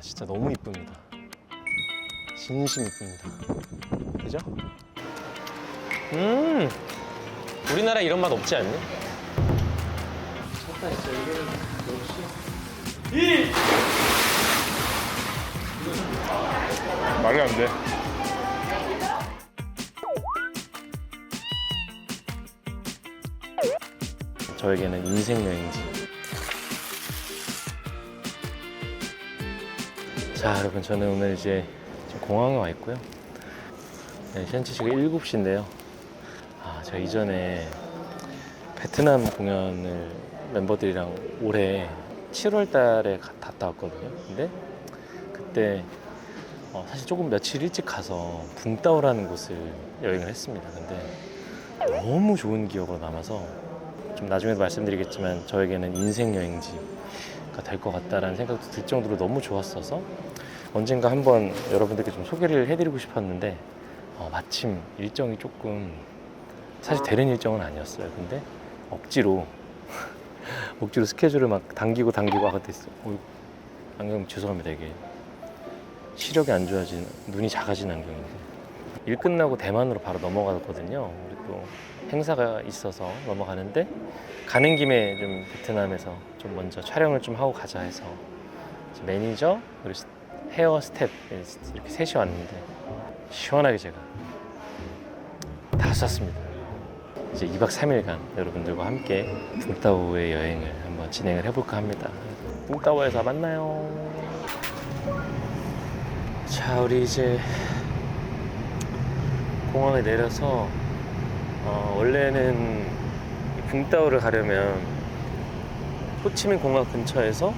진짜 너무 이쁩니다. 진심 이쁩니다. 그죠? 우리나라 이런 맛 없지 않니? 쳤다 진짜 이거는 역시 말이 안 돼. 저에게는 인생 여행지. 자, 여러분, 저는 오늘 이제 공항에 와 있고요. 네, 현지 시각 7시인데요. 제가 이전에 베트남 공연을 멤버들이랑 올해 7월 달에 갔다 왔거든요. 근데 그때 사실 조금 며칠 일찍 가서 붕따오라는 곳을 여행을 했습니다. 근데 너무 좋은 기억으로 남아서 좀 나중에도 말씀드리겠지만 저에게는 인생 여행지가 될 것 같다라는 생각도 들 정도로 너무 좋았어서 언젠가 한번 여러분들께 좀 소개를 해드리고 싶었는데 마침 일정이 조금 사실 되는 일정은 아니었어요. 근데 억지로 스케줄을 막 당기고 그때 안경 죄송합니다. 이게 시력이 안 좋아진 눈이 작아진 안경인데 일 끝나고 대만으로 바로 넘어가거든요. 우리 또 행사가 있어서 넘어가는데 가는 김에 좀 베트남에서 좀 먼저 촬영을 좀 하고 가자 해서 매니저 그리고 헤어 스텝 이렇게 셋이 왔는데 시원하게 제가 다 쐈습니다. 이제 2박 3일간 여러분들과 함께 붕따오의 여행을 한번 진행을 해볼까 합니다. 붕따오에서 만나요. 자, 우리 이제 공항에 내려서 원래는 붕따오를 가려면 호치민 공항 근처에서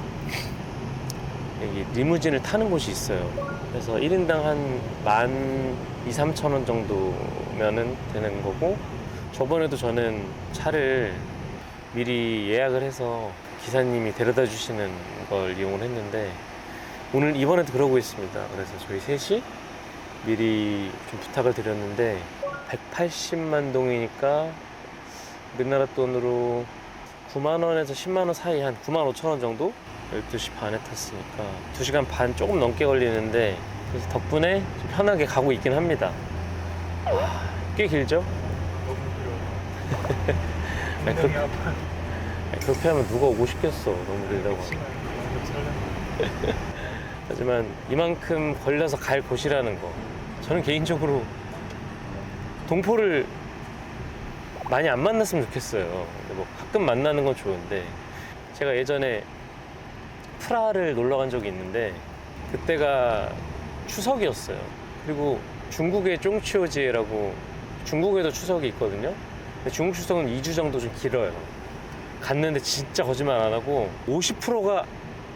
여기 리무진을 타는 곳이 있어요. 그래서 1인당 한 12,000~13,000원 정도면은 되는 거고, 저번에도 저는 차를 미리 예약을 해서 기사님이 데려다 주시는 걸 이용을 했는데 이번에도 그러고 있습니다. 그래서 저희 셋이 미리 좀 부탁을 드렸는데 180만 동이니까 우리나라 돈으로 9만 원에서 10만 원 사이, 한 9만 5천 원 정도? 12시 반에 탔으니까 2시간 반 조금 넘게 걸리는데, 그래서 덕분에 좀 편하게 가고 있긴 합니다. 꽤 길죠? 그렇게 하면 누가 오고 싶겠어. 너무 길다고. 하지만 이만큼 걸려서 갈 곳이라는 거, 저는 개인적으로 동포를 많이 안 만났으면 좋겠어요. 근데 뭐 가끔 만나는 건 좋은데, 제가 예전에 프라하를 놀러 간 적이 있는데 그때가 추석이었어요. 그리고 중국의 쫑치오지에라고, 중국에도 추석이 있거든요. 근데 중국 추석은 2주 정도 좀 길어요. 갔는데 진짜 거짓말 안 하고 50%가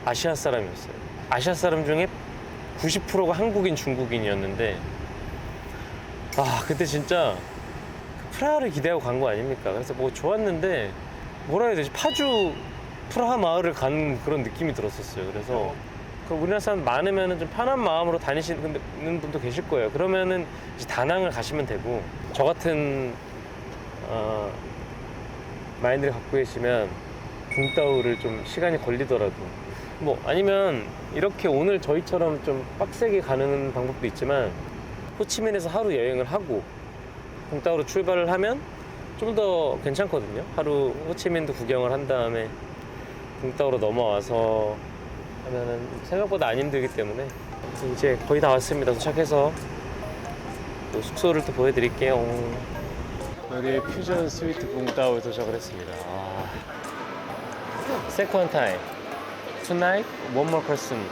아시아 사람이었어요. 아시아 사람 중에 90%가 한국인, 중국인이었는데 그때 진짜 프라하를 기대하고 간 거 아닙니까? 그래서 뭐 좋았는데, 뭐라 해야 되지? 파주 프라하 마을을 가는 그런 느낌이 들었었어요. 그래서 우리나라 사람 많으면 좀 편한 마음으로 다니시는 분도 계실 거예요. 그러면은 이제 다낭을 가시면 되고, 저 같은 마인드를 갖고 계시면 붕따오를 좀 시간이 걸리더라도, 뭐 아니면 이렇게 오늘 저희처럼 좀 빡세게 가는 방법도 있지만 호치민에서 하루 여행을 하고 붕따오로 출발을 하면 좀 더 괜찮거든요. 하루 호치민도 구경을 한 다음에 붕따오로 넘어와서 하면은 생각보다 안 힘들기 때문에. 이제 거의 다 왔습니다. 도착해서 또 숙소를 또 보여드릴게요. 여기 퓨전 스위트 붕따오에 도착을 했습니다. Second time. Tonight, one more person.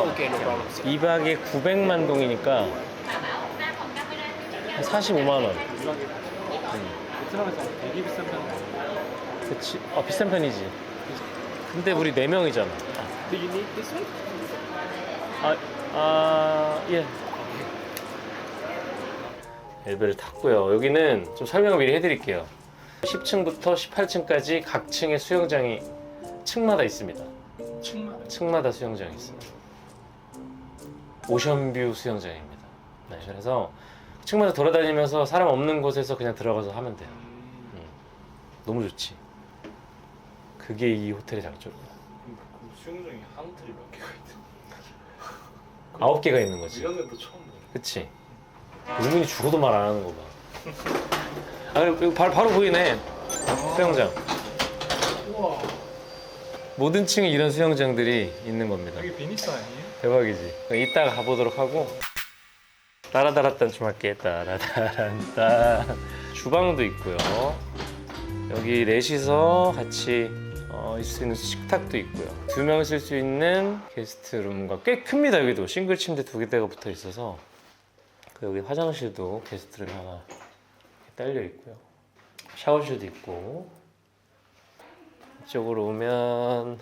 오케이, no problem. 2박에 900만 동이니까 45만 원. 베트남에서 되게 비싼 편. 그치? 비싼 편이지. 근데 우리 4명이잖아. Do you need this one? 예. 엘베를 탔고요. 여기는 좀 설명을 미리 해드릴게요. 10층부터 18층까지 각 층의 수영장이 층마다 있습니다. 층마다 수영장이 있어요. 오션뷰 수영장입니다. 네, 그래서 층마다 돌아다니면서 사람 없는 곳에서 그냥 들어가서 하면 돼요. 너무 좋지. 그게 이 호텔의 장점이야. 수영장이 한 호텔이 몇 개가 있대? 9개가 있는 거지. 이런 것도 처음 봐. 그치? 우문이 죽어도 말 안 하는 거 봐. 아, 그리고 바로 보이네. 수영장. 우와. 모든 층에 이런 수영장들이 있는 겁니다. 여기 비니스 아니에요? 대박이지. 이따가 가보도록 하고. 따라다랐단 좀 할게. 따라다란따. 주방도 있고요. 여기 넷이서 같이 있을 수 있는 식탁도 있고요. 2명 쓸 수 있는 게스트룸과 꽤 큽니다. 여기도 싱글 침대 2개대가 붙어 있어서. 여기 화장실도 게스트룸 하나 딸려 있고요. 샤워실도 있고. 이쪽으로 오면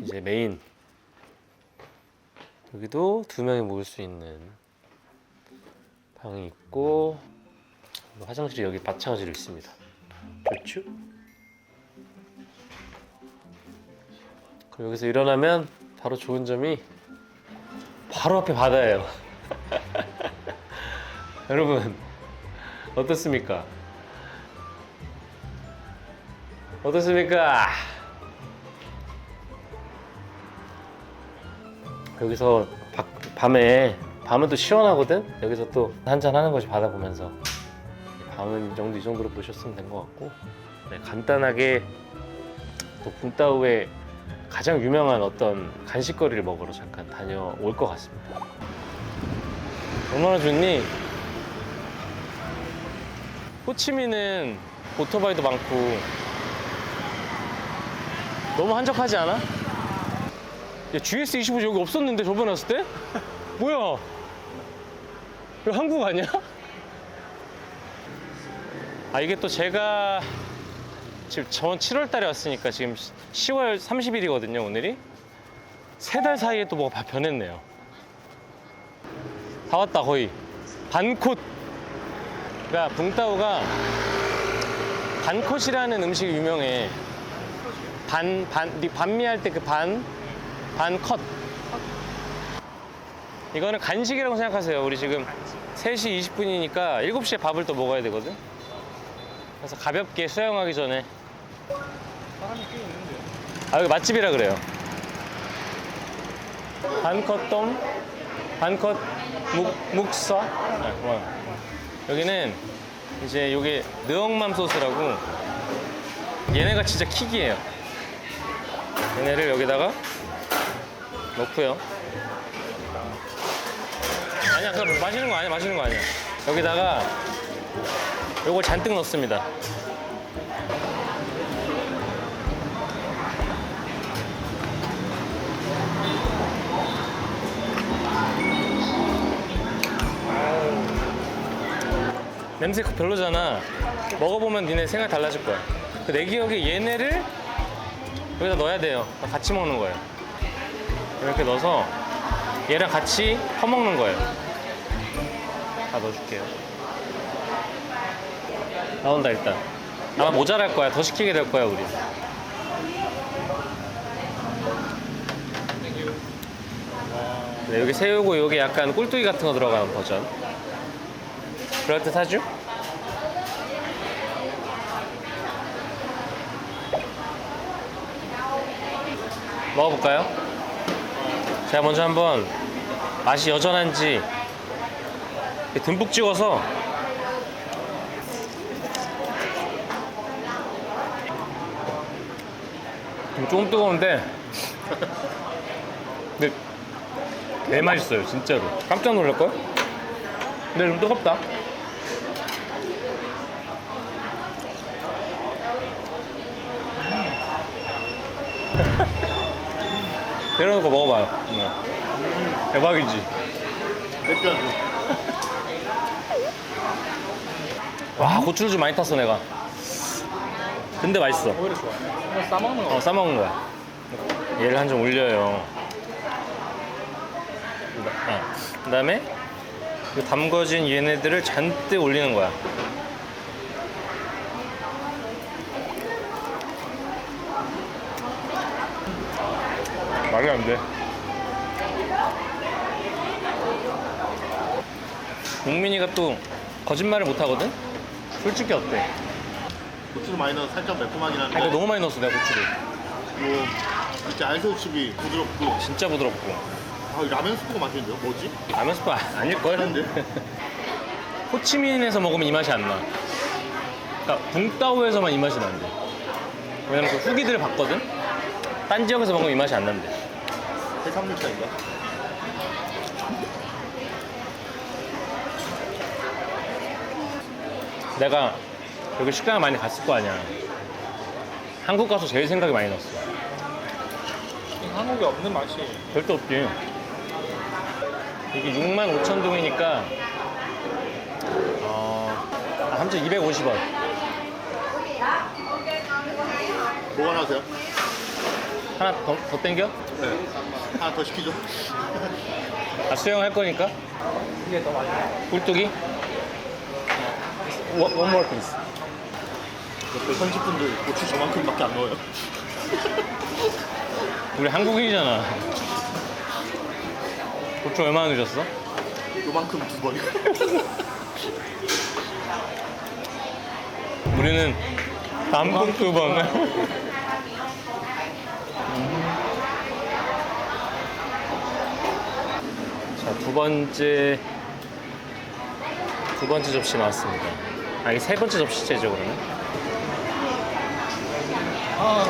이제 메인. 여기도 2명이 모일 수 있는 방이 있고, 화장실이 여기 마찬가지로 있습니다. 좋죠? 그럼 여기서 일어나면 바로 좋은 점이 바로 앞에 바다예요. 여러분 어떻습니까? 어떻습니까? 여기서 밤은 또 시원하거든? 여기서 또 한잔 하는 거지, 바다 보면서. 밤은 이 정도로 보셨으면 된 것 같고, 네, 간단하게 또 붕따오의 가장 유명한 어떤 간식거리를 먹으러 잠깐 다녀올 것 같습니다. 얼마나 좋니? 호치민은 오토바이도 많고 너무 한적하지 않아? 야, GS25 여기 없었는데 저번에 왔을 때? 뭐야? 이거 한국 아니야? 아, 이게 또 제가 지금 전 7월 달에 왔으니까 지금 10월 30일이거든요, 오늘이. 3달 사이에 또 뭐가 변했네요. 다 왔다, 거의. 반콧. 그러니까 붕따오가 반콧이라는 음식이 유명해. 반미할 때 그 반컷. 이거는 간식이라고 생각하세요. 우리 지금 3시 20분이니까 7시에 밥을 또 먹어야 되거든. 그래서 가볍게 수영하기 전에. 사람이 꽤 있는데요. 아, 여기 맛집이라 그래요. 반컷돔, 반컷 묵서. 여기는 이제 요게 느엉맘 소스라고, 얘네가 진짜 킥이에요. 얘네를 여기다가 넣고요. 아니야, 그럼 마시는 거 아니야. 여기다가 요걸 잔뜩 넣습니다. 냄새 별로잖아. 먹어보면 니네 생각 달라질 거야. 내 기억에 얘네를 여기다 넣어야 돼요. 같이 먹는 거예요. 이렇게 넣어서 얘랑 같이 퍼먹는 거예요. 다 넣어줄게요. 나온다. 일단 아마 모자랄 거야. 더 시키게 될 거야, 우리. 네, 여기 새우고 여기 약간 꿀뚜기 같은 거 들어가는 버전. 그럴듯하죠? 먹어볼까요? 제가 먼저 한번 맛이 여전한지 듬뿍 찍어서 조금 뜨거운데 근데 개 맛있어요, 진짜로. 깜짝 놀랄걸? 근데 좀 뜨겁다. 내려놓고 먹어봐요. 대박이지. 와, 고추를 좀 많이 탔어 내가. 근데 맛있어. 오히려 좋아. 이거 싸먹는 거. 싸먹는 거야. 얘를 한 점 올려요. 그 다음에 담궈진 얘네들을 잔뜩 올리는 거야. 말이 안 돼. 용민이가 또 거짓말을 못 하거든? 솔직히 어때? 고추를 많이 넣어서 살짝 매콤하긴 아, 한데 이거 너무 많이 넣었어, 내가 고추를. 뭐 이렇게 알새우칩이 부드럽고 진짜 부드럽고. 아, 라면 스프가 맛있는데요? 뭐지? 라면 스프 아닐걸? 다른데? 호치민에서 먹으면 이 맛이 안 나. 그러니까 붕따오에서만 이 맛이 난대. 왜냐면 그 후기들을 봤거든? 딴 지역에서 먹으면 이 맛이 안 난대. 해산물 차인가? 내가 여기 식당을 많이 갔을 거 아니야. 한국 가서 제일 생각이 많이 났어. 한국에 없는 맛이. 절대 없지. 이게 65,000동이니까 함정 250원. 뭐가 나오세요? 하나 더 땡겨? 네. 하나 더 시키죠. 아, 수영할 거니까? 이게 더 맛있어. 꿀뚜기? One more please. 옆에 선식분들 고추 저만큼밖에 안 넣어요. 우리 한국인이잖아. 고추 얼마나 넣으셨어? 요만큼 2번. 우리는 반복 2번. 자, 두 번째 접시 나왔습니다. 아, 이게 세 번째 접시째죠, 그러면? 아.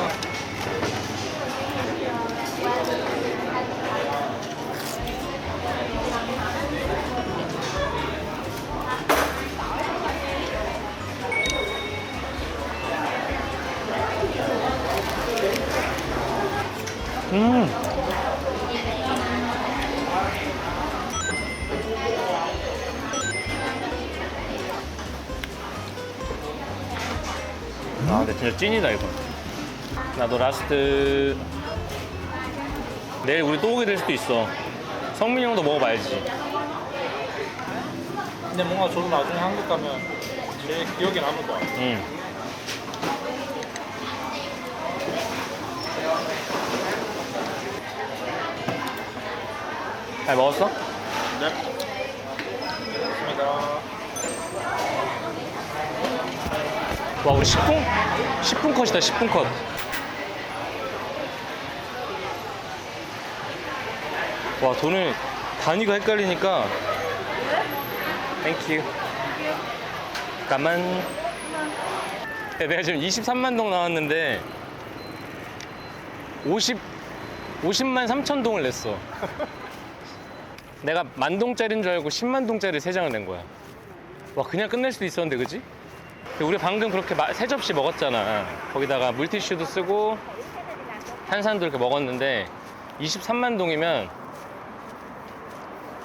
아, 근데 진짜 찐이다, 이거. 나도 라스트. 내일 우리 또 오게 될 수도 있어. 성민이 형도 먹어봐야지. 근데 뭔가 저도 나중에 한국 가면 제일 기억에 남을 것 같아요. 응. 잘 먹었어? 네. 좋습니다. 와, 우리 10분 컷이다, 10분 컷. 와, 돈을 단위가 헷갈리니까. 땡큐. 잠깐만. 야, 내가 지금 23만 동 나왔는데 50만 3천 동을 냈어. 내가 만 동짜리인 줄 알고 10만 동짜리 3장을 낸 거야. 와, 그냥 끝낼 수도 있었는데, 그지? 우리 방금 그렇게 3접시 먹었잖아. 거기다가 물티슈도 쓰고 탄산도 이렇게 먹었는데 23만 동이면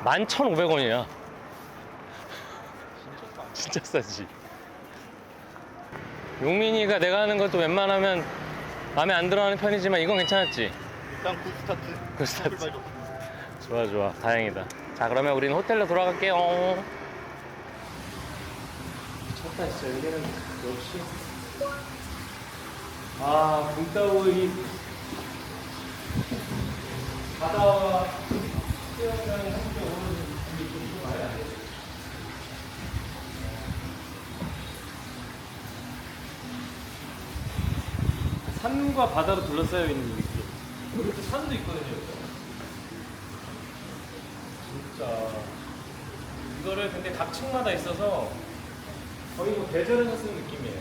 11,500원이야. 진짜 싸지. 용민이가 내가 하는 것도 웬만하면 마음에 안 들어하는 편이지만 이건 괜찮았지? 일단 굿스타트. 굿스타트. 좋아, 다행이다. 자, 그러면 우리는 호텔로 돌아갈게요. 미쳤다, 진짜. 여기는 역시. 아, 붕따오의 바다와 수영장이 함께 어우러진 느낌이 좀 많이 안 돼. 산과 바다로 둘러싸여 있는 느낌. 여기도 산도 있거든요. 진짜. 이거를 근데 각 층마다 있어서 거의 뭐 대절에서 쓰는 느낌이에요.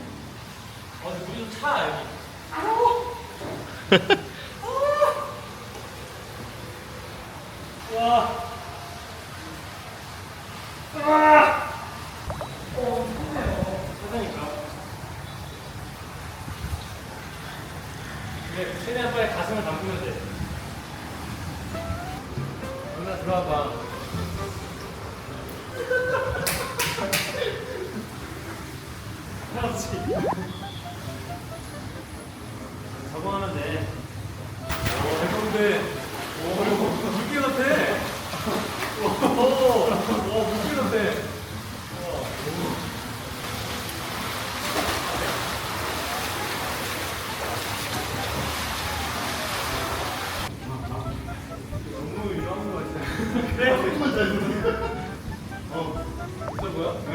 근데 우리 좀 차, 여기. 와. 좋네요. 사장님까. 그래, 최대한 빨리 가슴을 담그면 돼. 누나 들어와봐. 그렇지. 적응하면 돼. 근데 이거 물개 같아. 물개 같아. 너무 이상한 거 같아. 진짜 뭐야? 네.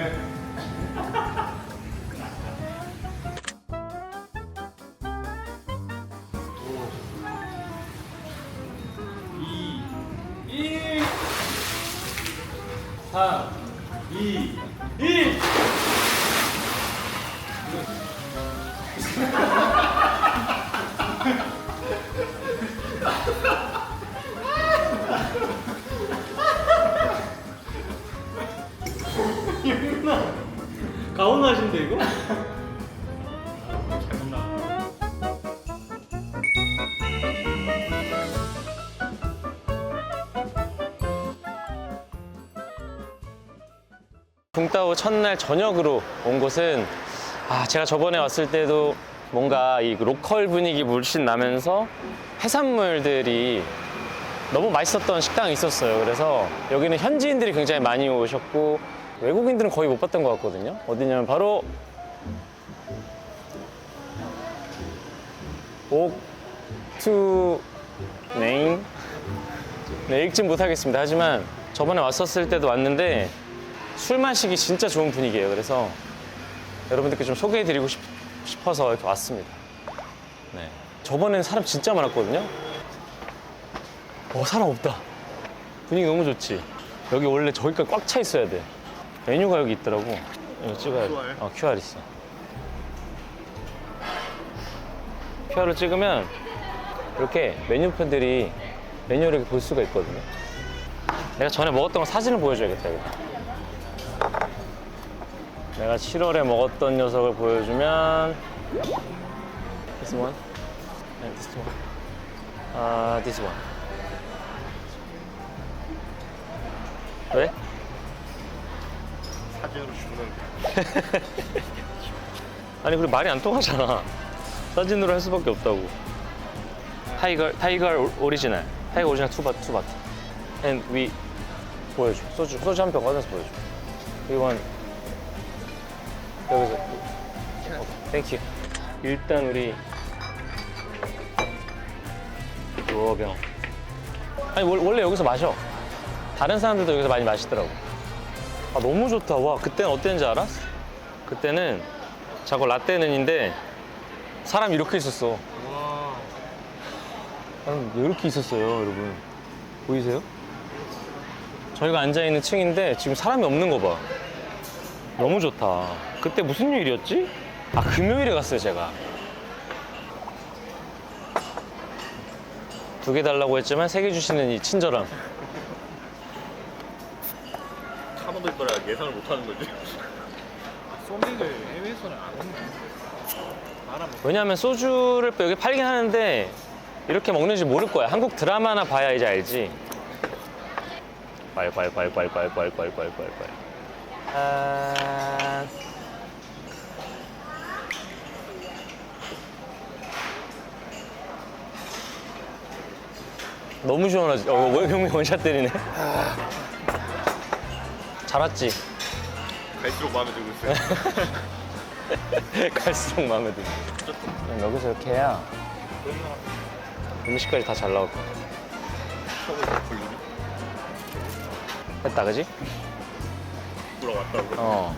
이 3, 2, 1. 가온하신데 이거? 붕따오 첫날 저녁으로 온 곳은 제가 저번에 왔을 때도 뭔가 이 로컬 분위기 물씬 나면서 해산물들이 너무 맛있었던 식당이 있었어요. 그래서 여기는 현지인들이 굉장히 많이 오셨고 외국인들은 거의 못 봤던 것 같거든요. 어디냐면 바로 옥투 네임. 네, 읽진 못하겠습니다. 하지만 저번에 왔었을 때도 왔는데 술 마시기 진짜 좋은 분위기예요. 그래서 여러분들께 좀 소개해드리고 싶어서 이렇게 왔습니다. 네. 저번에는 사람 진짜 많았거든요. 사람 없다. 분위기 너무 좋지. 여기 원래 저기까지 꽉 차 있어야 돼. 메뉴가 여기 있더라고. 이거 찍어야 돼. QR 있어. QR을 찍으면 이렇게 메뉴판들이 메뉴를 이렇게 볼 수가 있거든요. 내가 전에 먹었던 거 사진을 보여줘야겠다. 이거. 내가 7월에 먹었던 녀석을 보여주면 This one? And this one. This one. 왜? 사진으로 주는 아니 그리고 말이 안 통하잖아. 사진으로 할 수밖에 없다고. 타이거 오리지널. 타이거 오리지널 투바트. And we 보여줘. 소주 한 병 꺼내서 보여줘. 이건 여기서. 땡큐. 일단 우리 두병. 아니 원래 여기서 마셔. 다른 사람들도 여기서 많이 마시더라고. 너무 좋다. 와, 그때는 어땠는지 알아? 그때는 자고 라떼는인데 사람이 이렇게 있었어. 와. 사람 이렇게 있었어요, 여러분. 보이세요? 저희가 앉아있는 층인데 지금 사람이 없는 거 봐. 너무 좋다. 그때 무슨 요일이었지? 금요일에 갔어요, 제가. 2개 달라고 했지만 3개 주시는 이 친절함. 카노들 거라 예상을 못하는 거지. 소맥을 해외에서는 안 먹네. 말하면 왜냐하면 소주를 여기 팔긴 하는데 이렇게 먹는지 모를 거야. 한국 드라마나 봐야 이제 알지. 괄괄괄괄괄괄괄괄괄. 너무 시원하지? 형님 원샷 때리네. 잘 왔지? 갈수록 마음에 들고 있어요. 갈수록 마음에 들어. 그럼 여기서 이렇게 해야 음식까지 다 잘 나올 거야. 처음에 걸리니? 했다, 그지? 돌아왔다고.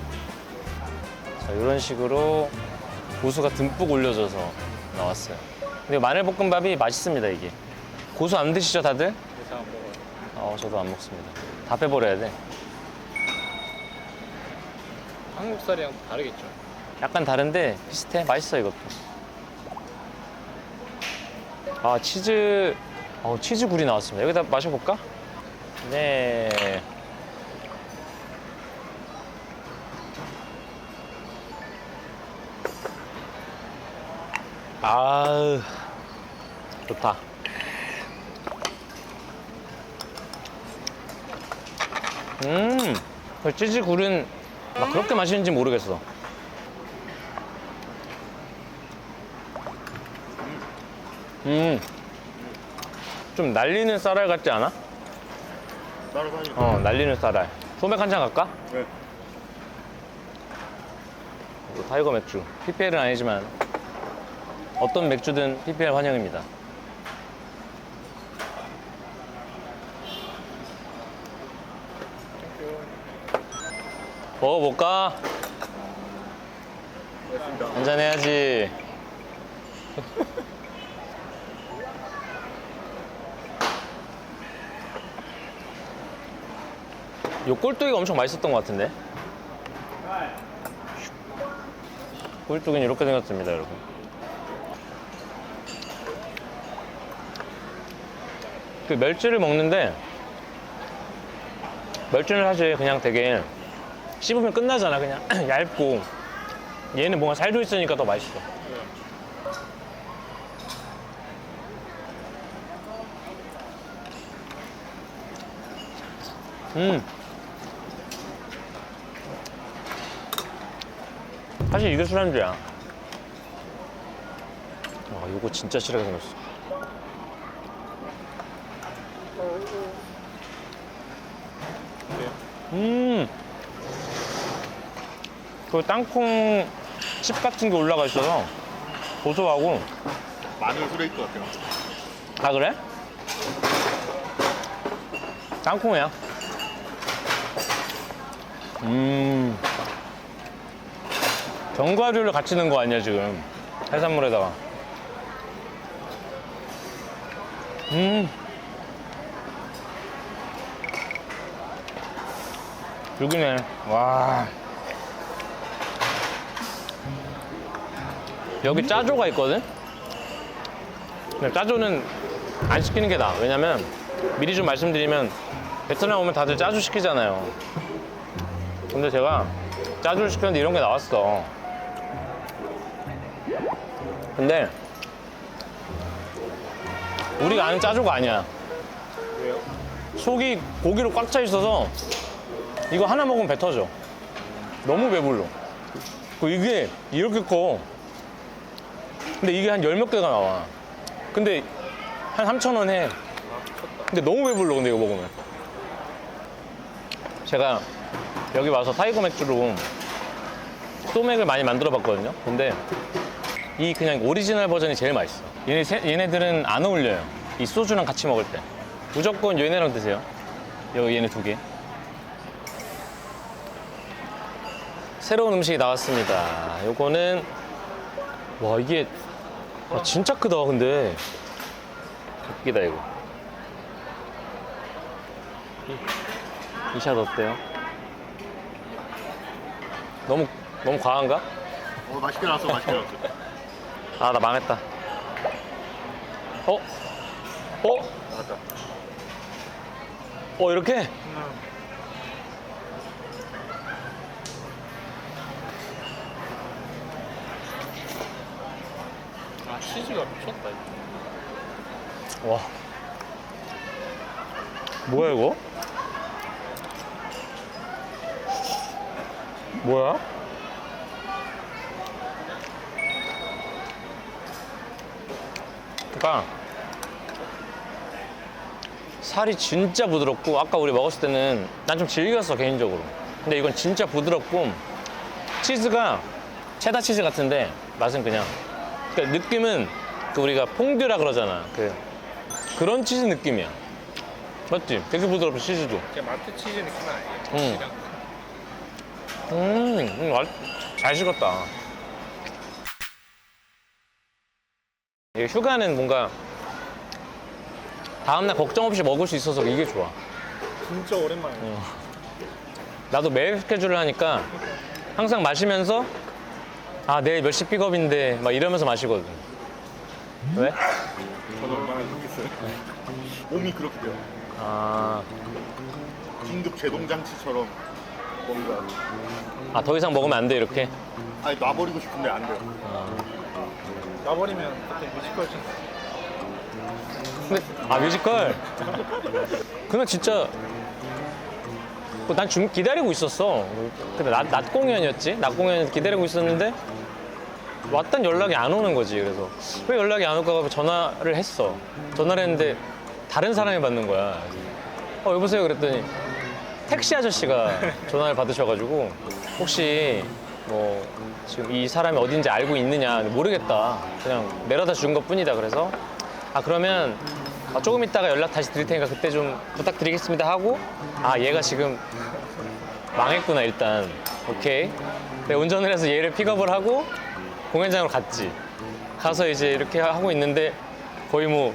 자, 이런 식으로 고수가 듬뿍 올려져서 나왔어요. 근데 마늘볶음밥이 맛있습니다, 이게. 고수 안 드시죠, 다들? 잘 안 먹어요. 저도 안 먹습니다. 다 빼버려야 돼. 한국 쌀이랑 다르겠죠. 약간 다른데 비슷해. 맛있어, 이것도. 치즈. 치즈 굴이 나왔습니다. 여기다 마셔볼까? 네. 좋다. 그 치즈 굴은 막 그렇게 맛있는지 모르겠어. 좀 날리는 쌀알 같지 않아? 따라다니까. 날리는 쌀알. 소맥 한 잔 갈까? 네. 이거 타이거 맥주. PPL은 아니지만 어떤 맥주든 PPL 환영입니다. 먹어볼까? 한잔 해야지. 요 꼴뚜기가 엄청 맛있었던 것 같은데. 꼴뚜기는 이렇게 생겼습니다, 여러분. 그 멸치를 먹는데 멸치는 사실 그냥 되게 씹으면 끝나잖아. 그냥 얇고 얘는 뭔가 살도 있으니까 더 맛있어. 사실 이게 술안주야. 와, 이거 진짜 싫어하게 생겼어. 그 땅콩 칩 같은 게 올라가 있어서 고소하고. 마늘 후레이크 같아요. 아, 그래? 땅콩이야. 견과류를 같이 넣은 거 아니야, 지금. 해산물에다가. 죽이네. 와. 여기 짜조가 있거든? 근데 짜조는 안 시키는 게 나아. 왜냐면 미리 좀 말씀드리면 베트남 오면 다들 짜조 시키잖아요. 근데 제가 짜조를 시켰는데 이런 게 나왔어. 근데 우리가 아는 짜조가 아니야. 왜요? 속이 고기로 꽉 차 있어서 이거 하나 먹으면 배 터져. 너무 배불러. 이게 이렇게 커. 근데 이게 한 열 몇 개가 나와. 근데 한 3,000원 해. 근데 너무 배불러, 근데 이거 먹으면. 제가 여기 와서 타이거 맥주로 소맥을 많이 만들어 봤거든요. 근데 이 그냥 오리지널 버전이 제일 맛있어. 얘네들은 안 어울려요. 이 소주랑 같이 먹을 때. 무조건 얘네랑 드세요. 얘네 두 개. 새로운 음식이 나왔습니다. 요거는, 와, 이게 진짜 크다. 근데 웃기다 이거. 이 샷 어때요? 너무 과한가? 맛있게 나왔어, 맛있게 나왔어. 아, 나 망했다. 어? 맞다. 이렇게? 아, 치즈가 미쳤다. 이거. 와. 뭐야, 이거? 뭐야? 그러니까 살이 진짜 부드럽고, 아까 우리 먹었을 때는 난 좀 질겼어, 개인적으로. 근데 이건 진짜 부드럽고, 치즈가 체다 치즈 같은데 맛은 그냥, 그러니까 느낌은 우리가 퐁듀라 그러잖아. 그런 치즈 느낌이야. 맞지? 되게 부드럽고, 치즈도. 그냥 마트 치즈 느낌은 아니에요. 잘 식었다. 이게 휴가는 뭔가 다음날 걱정 없이 먹을 수 있어서 이게 좋아. 진짜 오랜만에. 나도 매일 스케줄을 하니까 항상 마시면서 내일 몇 시 픽업인데 막 이러면서 마시거든. 왜? 저는 얼마나 힘있어요. 몸이 그렇게 돼요. 긴급 제동장치처럼 뭔가. 더 이상 먹으면 안 돼, 이렇게? 아니, 놔버리고 싶은데 안 돼요. 놔버리면 그때 뮤지컬 좀. 근데, 뮤지컬? 그날 진짜 난 좀 기다리고 있었어. 근데 낮 공연이었지? 낮 공연 기다리고 있었는데 왔단 연락이 안 오는 거지. 그래서 왜 연락이 안 올까 봐 전화를 했어. 전화를 했는데 다른 사람이 받는 거야. 여보세요? 그랬더니 택시 아저씨가 전화를 받으셔가지고 혹시 뭐 지금 이 사람이 어딘지 알고 있느냐. 모르겠다. 그냥 내려다 준 것 뿐이다. 그래서 그러면 조금 있다가 연락 다시 드릴 테니까 그때 좀 부탁드리겠습니다 하고 얘가 지금 망했구나. 일단 오케이. 내가 운전을 해서 얘를 픽업을 하고 공연장으로 갔지. 가서 이제 이렇게 하고 있는데 거의 뭐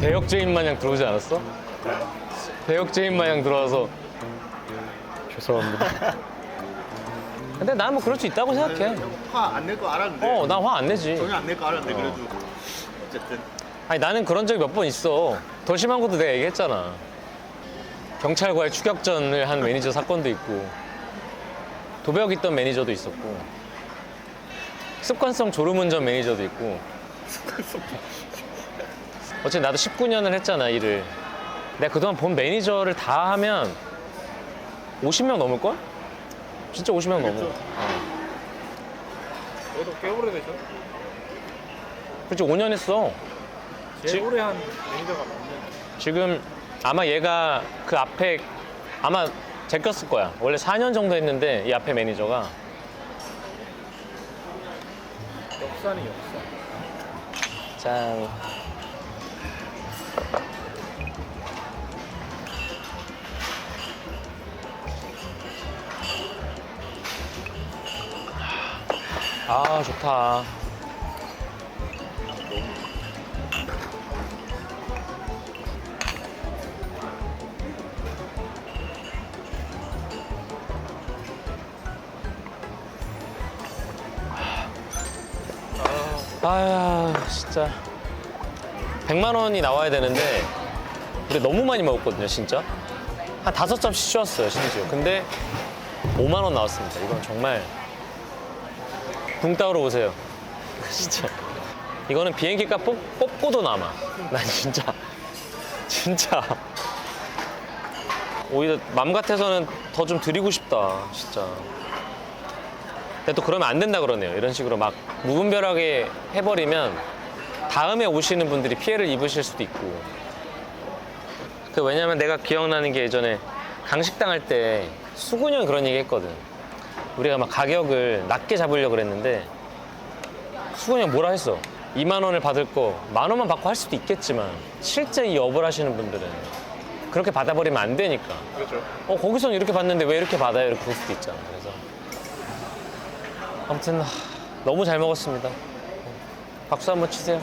배역죄인 마냥 들어오지 않았어? 배역죄인 마냥 들어와서 죄송합니다. 근데 난 뭐 그럴 수 있다고 생각해. 화 안 낼 거 알았는데. 난 화 안 내지. 전혀 안 낼 거 알았는데 그래도 어쨌든 아니 나는 그런 적이 몇 번 있어. 더 심한 것도 내가 얘기했잖아. 경찰과의 추격전을 한 매니저 사건도 있고, 도벽 있던 매니저도 있었고, 습관성 졸음운전 매니저도 있고. 어차피 나도 19년을 했잖아, 일을. 내가 그동안 본 매니저를 다 하면 50명 넘을걸? 진짜 50명 넘어. 그래도 꽤 오래되죠? 그렇지, 5년 했어. 제일 오래 한 매니저가 맞네. 지금 아마 얘가 그 앞에 아마 제꼈을 거야. 원래 4년 정도 했는데 이 앞에 매니저가. 역사는 역사. 짠. 아, 좋다. 아야, 진짜 100만 원이 나와야 되는데 우리 너무 많이 먹었거든요, 진짜. 한 5점씩 쉬었어요, 심지어. 근데 5만 원 나왔습니다. 이건 정말 붕 따오러 오세요. 진짜. 이거는 비행기 값 뽑고도 남아. 난 진짜. 오히려 맘 같아서는 더 좀 드리고 싶다, 진짜. 근데 또 그러면 안 된다 그러네요. 이런 식으로 막 무분별하게 해버리면 다음에 오시는 분들이 피해를 입으실 수도 있고. 왜냐면 내가 기억나는 게 예전에 강식당 할 때 수근이 형이 그런 얘기 했거든. 우리가 막 가격을 낮게 잡으려고 그랬는데 수근이 형 뭐라 했어? 2만 원을 받을 거 1만 원만 받고 할 수도 있겠지만 실제 이 업을 하시는 분들은 그렇게 받아버리면 안 되니까. 그렇죠. 거기서는 이렇게 받는데 왜 이렇게 받아요? 이렇게 볼 수도 있잖아. 그래서 아무튼 너무 잘 먹었습니다. 박수 한번 치세요.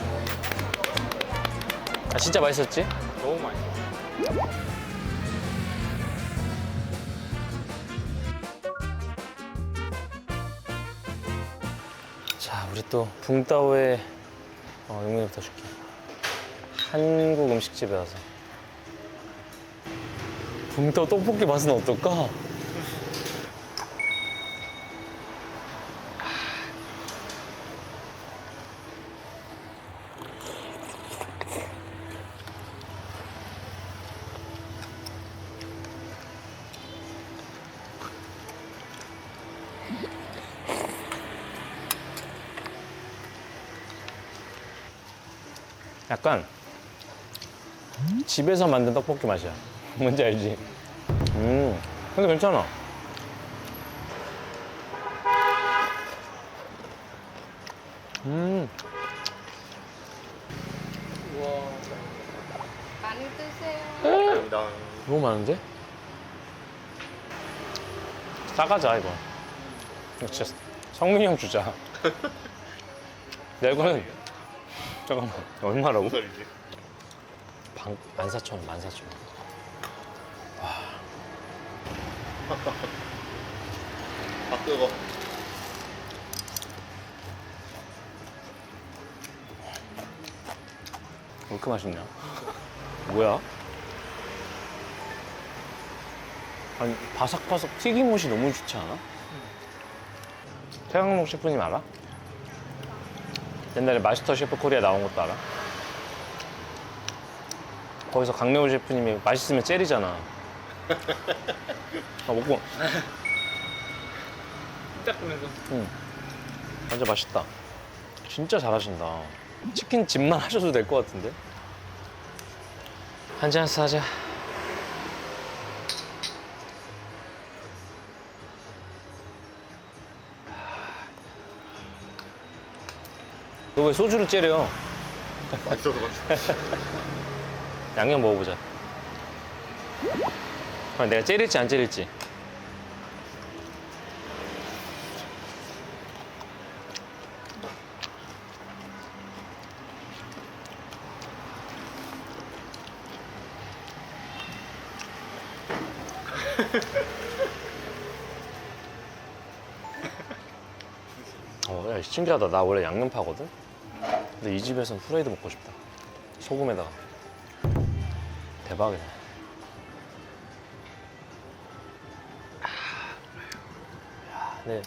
진짜 맛있었지? 너무 맛있어. 자, 우리 또 붕따오의 용민이부터 줄게. 한국 음식집에 와서 붕따오 떡볶이 맛은 어떨까? 약간 집에서 만든 떡볶이 맛이야. 뭔지 알지? 근데 괜찮아. 많이 드세요. 감사합니다. 너무 많은데? 싸가자 이거. 이거 진짜 성민이 형 주자. 야 이거는 잠깐만 얼마라고? 무슨 소리지? 14,000원, 14,000원. 아 뜨거. 왜 이렇게 맛있냐? 뭐야? 아니 바삭바삭 튀김옷이 너무 좋지 않아? 태강록 셰프님 알아? 옛날에 마스터 셰프 코리아 나온 것도 알아? 거기서 강래호 셰프님이 맛있으면 째리잖아. 먹고 딱 보면서 완전 맛있다. 진짜 잘하신다. 치킨 집만 하셔도 될 것 같은데? 한잔 하자. 너 왜 소주를 째려? 맛있어서 맛있어. 양념 먹어보자. 내가 째릴지 안 째릴지. 야, 신기하다. 나 원래 양념파거든? 근데 이 집에선 후라이드 먹고 싶다. 소금에다가. 대박이다. 야, 근데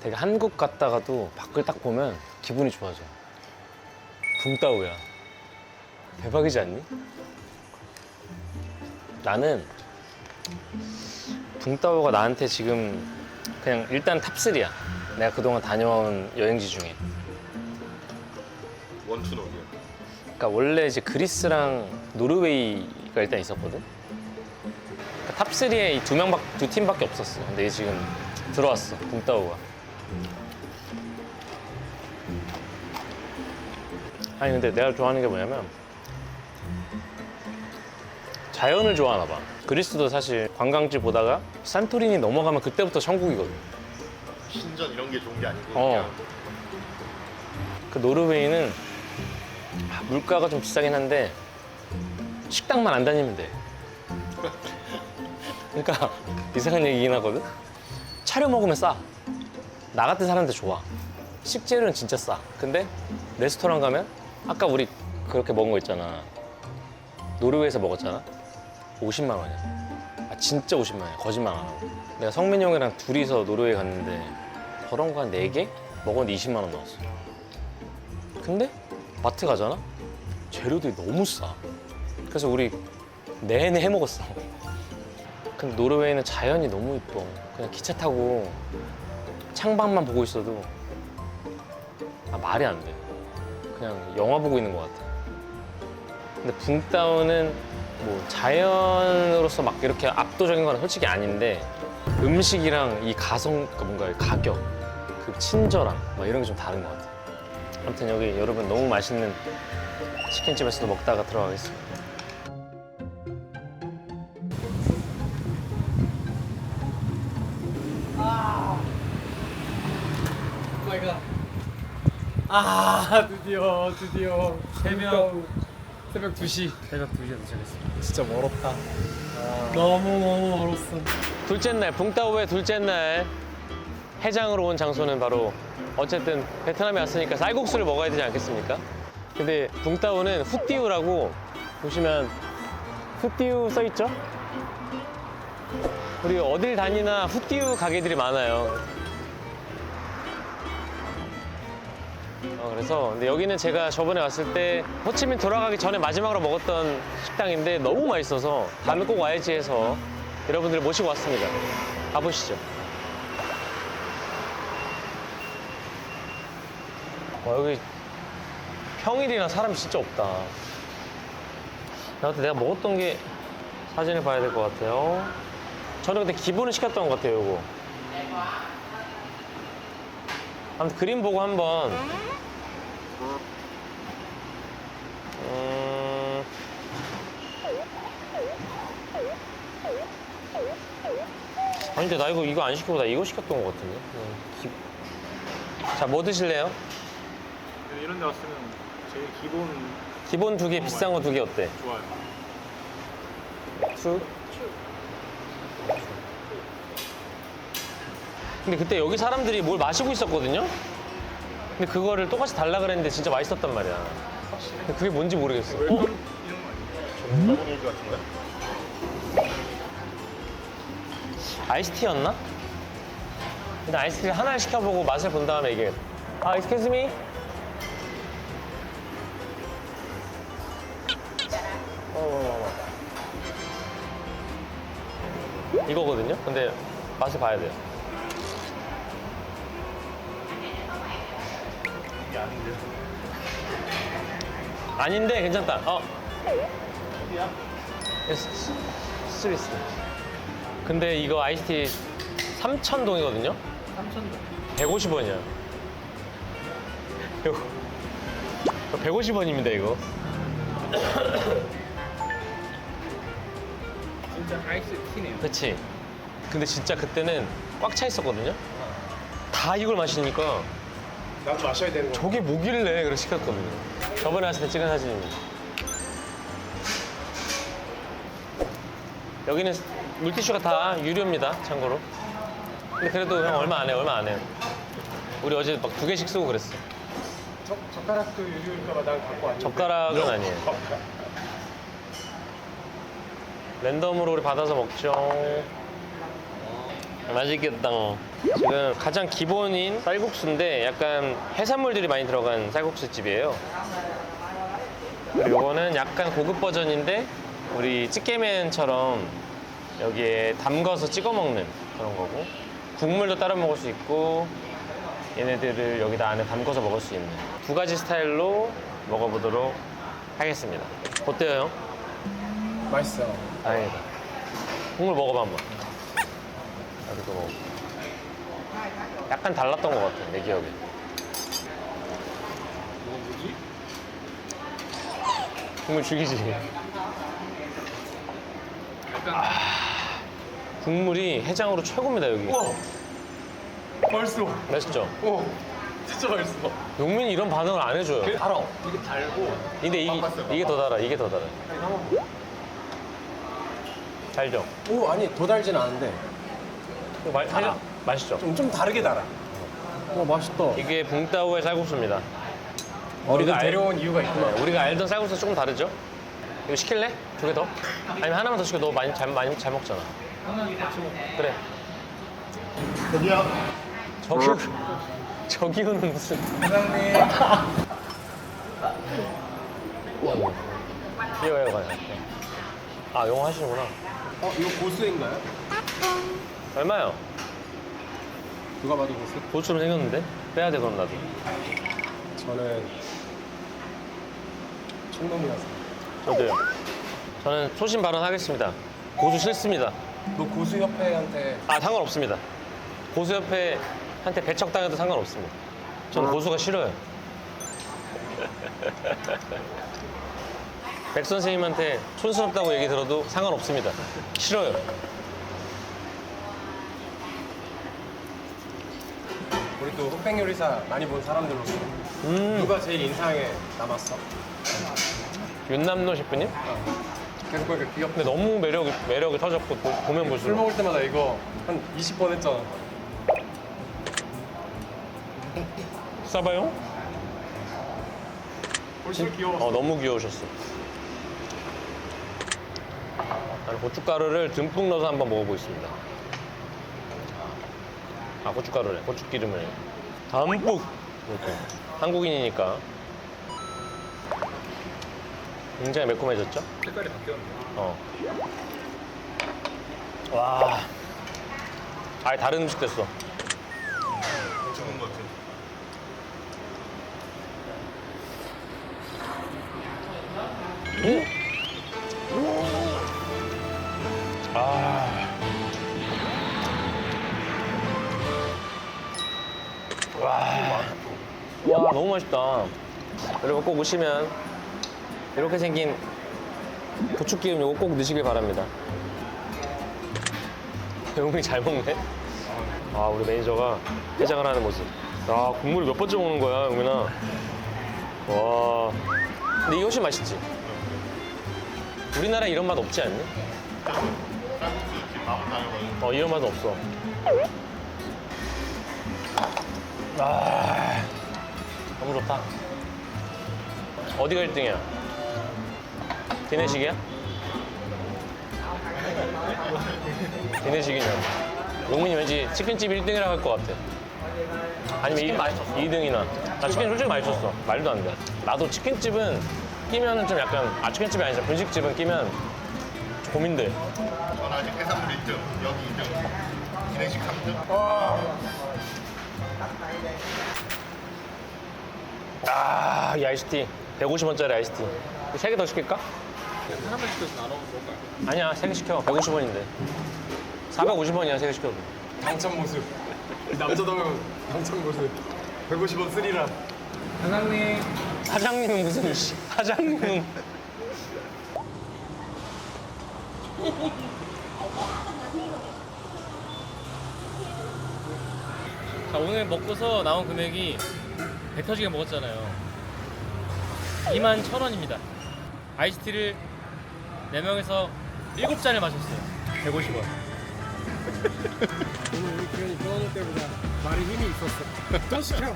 되게 한국 갔다가도 밖을 딱 보면 기분이 좋아져. 붕따오야. 대박이지 않니? 나는 붕따오가 나한테 지금 그냥 일단 탑3야. 내가 그동안 다녀온 여행지 중에. 원투는 어디야? 그러니까 원래 이제 그리스랑 노르웨이가 일단 있었거든. 그러니까 탑3에 이 두 팀밖에 없었어. 근데 이게 지금 들어왔어. 붕따오가. 아니 근데 내가 좋아하는 게 뭐냐면 자연을 좋아하나 봐. 그리스도 사실 관광지 보다가 산토리니 넘어가면 그때부터 천국이거든. 신전 이런 게 좋은 게 아니고 어. 그냥 그 노르웨이는 물가가 좀 비싸긴 한데 식당만 안 다니면 돼. 그러니까 이상한 얘기긴 하거든. 차려 먹으면 싸. 나 같은 사람한테 좋아. 식재료는 진짜 싸. 근데 레스토랑 가면 아까 우리 그렇게 먹은 거 있잖아. 노르웨이에서 먹었잖아. 50만 원이야. 아 진짜 50만 원이야. 거짓말 안 하고. 내가 성민이 형이랑 둘이서 노르웨이 갔는데 저런 거 한 4개? 먹었는데 20만 원 나왔어. 근데 마트 가잖아? 재료들이 너무 싸. 그래서 우리 내내 해 먹었어. 근데 노르웨이는 자연이 너무 이뻐. 그냥 기차 타고 창밖만 보고 있어도 말이 안 돼. 그냥 영화 보고 있는 것 같아. 근데 붕따오는 뭐 자연으로서 막 이렇게 압도적인 건 솔직히 아닌데 음식이랑 이 가성, 그 뭔가 가격, 그 친절함 막 이런 게 좀 다른 것 같아. 아무튼 여기 여러분 너무 맛있는 치킨집에서도 먹다가 들어가겠습니다. 오마이갓. 드디어 새벽 2시. 새벽 2시에 도착했어. 진짜 멀었다. 너무 멀었어. 둘째 날, 붕따오의 둘째 날 해장으로 온 장소는 바로 어쨌든 베트남에 왔으니까 쌀국수를 먹어야 되지 않겠습니까? 근데 붕따오는 후띠우라고 보시면 후띠우 써있죠? 우리 어딜 다니나 후띠우 가게들이 많아요. 그래서 근데 여기는 제가 저번에 왔을 때 호치민 돌아가기 전에 마지막으로 먹었던 식당인데 너무 맛있어서 다음에 꼭 와야지 해서 여러분들을 모시고 왔습니다. 가보시죠. 여기 평일이나 사람 진짜 없다. 나한테 내가 먹었던 게 사진을 봐야 될 것 같아요. 저는 근데 기본을 시켰던 것 같아요, 이거. 아무튼 그림 보고 한번. 아니 근데 나 이거 안 시키고 나 이거 시켰던 것 같은데. 자, 뭐 드실래요? 이런 데 왔으면 제일 기본 2개, 비싼 거 2개 어때? 좋아요. 수? 근데 그때 여기 사람들이 뭘 마시고 있었거든요? 근데 그거를 똑같이 달라 그랬는데 진짜 맛있었단 말이야. 근데 그게 뭔지 모르겠어. 이런 거 아니에요? 전문가분일 것 같은데? 아이스티였나? 근데 아이스티를 하나를 시켜보고 맛을 본 다음에 이게 excuse me? 이거거든요? 근데 맛을 봐야 돼요. 이게 아닌데. 아닌데 괜찮다. 어디야? 스위스. 근데 이거 아이스티 3,000동이거든요? 3,000원. 150원이야. 150원입니다, 이거. 진짜 아이스 티네요. 그치? 근데 진짜 그때는 꽉 차 있었거든요? 다 이걸 마시니까 나도 마셔야 되는 거. 저게 뭐길래 그래 시켰거든요. 저번에 왔을 때 찍은 사진입니다. 여기는 물티슈가 다 유료입니다, 참고로. 근데 그래도 형 얼마 안 해요. 우리 어제 막 2개씩 쓰고 그랬어. 젓가락도 유리일까봐 난 갖고 왔는데. 젓가락은 아니에요. 랜덤으로 우리 받아서 먹죠. 맛있겠다. 지금 가장 기본인 쌀국수인데 약간 해산물들이 많이 들어간 쌀국수 집이에요. 그리고 이거는 약간 고급 버전인데 우리 찌개면처럼 여기에 담가서 찍어 먹는 그런 거고, 국물도 따라 먹을 수 있고 얘네들을 여기다 안에 담궈서 먹을 수 있는 2가지 스타일로 먹어보도록 하겠습니다. 어때요, 형? 맛있어. 다행이다. 국물 먹어봐 한번. 나도 먹어. 약간 달랐던 것 같아, 내 기억에. 이거 뭐지? 국물 죽이지. 약간 국물이 해장으로 최고입니다, 여기. 우와 맛있어. 맛있죠? 오 진짜 맛있어. 용민이 이런 반응을 안 해줘요. 알아. 이게 달고. 근데 이게 더 달아, 이게 더 달아. 달죠? 오, 아니 더 달진 않은데 맛있죠? 좀 다르게 달아. 맛있다. 이게 붕따오의 쌀국수입니다. 우리가 알- 데려온 이유가 있구나. 우리가 알던 쌀국수 조금 다르죠? 이거 시킬래? 2개 더? 아니면 하나만 더 시켜. 너 많이 잘 먹잖아. 그래. 저기요는 무슨. 사장님. 이거 가자. 아, 영어 하시는구나. 이거 고수인가요? 얼마요? 누가 봐도 고수? 고추로 생겼는데? 빼야 돼, 그럼 나도. 저는 충동이라서. 저도요. 저는 소신 발언하겠습니다. 고수 싫습니다. 너 고수협회한테 아, 상관없습니다. 고수협회한테 배척당해도 상관없습니다. 저는 고수가 싫어요. 백 선생님한테 촌스럽다고 얘기 들어도 상관없습니다. 싫어요. 우리 또 흑백 요리사 많이 본 사람들로서 누가 제일 인상에 남았어? 윤남노 셰프님? 계속 보니까 귀엽. 근데 너무 매력이 터졌고 보면 술 볼수록 먹을 때마다 이거 한 20번 했잖아. 싸봐요? 훨씬 귀여워. 너무 귀여우셨어. 나는 고춧가루를 듬뿍 넣어서 한번 먹어보겠습니다. 아, 고춧가루래. 고추기름을 듬뿍 이렇게. 한국인이니까 굉장히 매콤해졌죠? 색깔이 바뀌었네. 와, 아예 다른 음식 됐어. 죽은 것 같아. 아. 와, 너무 맛있다. 여러분 꼭 오시면 이렇게 생긴 고추기름 이거 꼭 넣으시길 바랍니다. 영민이 잘 먹네. 아, 우리 매니저가 해장을 하는 모습. 아, 국물을 몇 번째 먹는 거야, 영민아. 와. 근데 이게 훨씬 맛있지? 우리나라에 이런 맛 없지 않니? 이런 맛은 없어. 아, 너무 좋다. 어디가 1등이야? 기내식이야? 기내식이냐? 용민이 왠지 치킨집 1등이라고 할 것 같아. 아니면 2등이나. 나 치킨 솔직히 맛있었어. 말도 안 돼. 나도 치킨집은 끼면은 좀 약간, 치킨집이 아니죠. 분식집은 끼면 고민돼. 전 아직 해산물 1등, 여기 2등, 기내식 3등. 아, 이 아이스티. 150원짜리 아이스티. 3개 더 시킬까? 하나만 시켜서 나눠 먹을까요? 아니야, 3개 시켜. 150원인데. 450원이야, 3개 시켜도. 당첨 모습. 남자다운 당첨 모습. 150원 쓰리라. 사장님. 사장님은 무슨, 사장님은. 자, 오늘 먹고서 나온 금액이 배 터지게 먹었잖아요. 21,000원입니다. 아이스티를 4명에서 7잔을 마셨어요. 150원. 오늘 우리 기현이 병원올 때보다 말에 힘이 있었어. 또 시켜.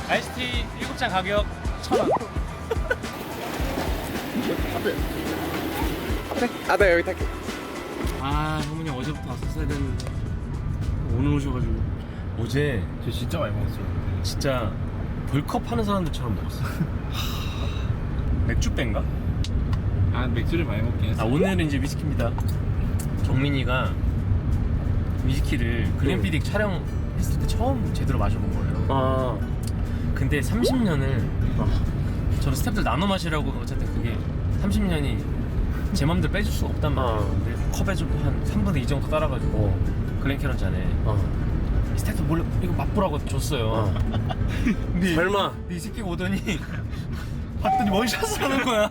아이스티 7잔 가격 1,000원. 아, 나 여기 탈게. 아, 형문이 어제부터 왔었어야 됐는데 오늘 오셔가지고. 어제 저 진짜 많이 먹었어요. 진짜 벌컵 하는 사람들처럼 먹었어. 맥주배인가? 아 맥주를 많이 먹긴 했어. 아, 오늘은 이제 위스키입니다. 정민이가 위스키를 글램피딕 촬영했을 때 처음 제대로 마셔본 거예요. 아, 근데 30년을 저는 스태프들 나눠 마시라고 어쨌든 그게 30년이 제 맘대로 빼줄 수가 없단 말이에요. 근데 컵에 좀 한 3분의 2 정도 따라가지고 글렌캐런 잔에 스태프들 몰래 이거 맛보라고 줬어요. 설마. 이 새끼가 오더니 봤더니 원샷을 하는 거야.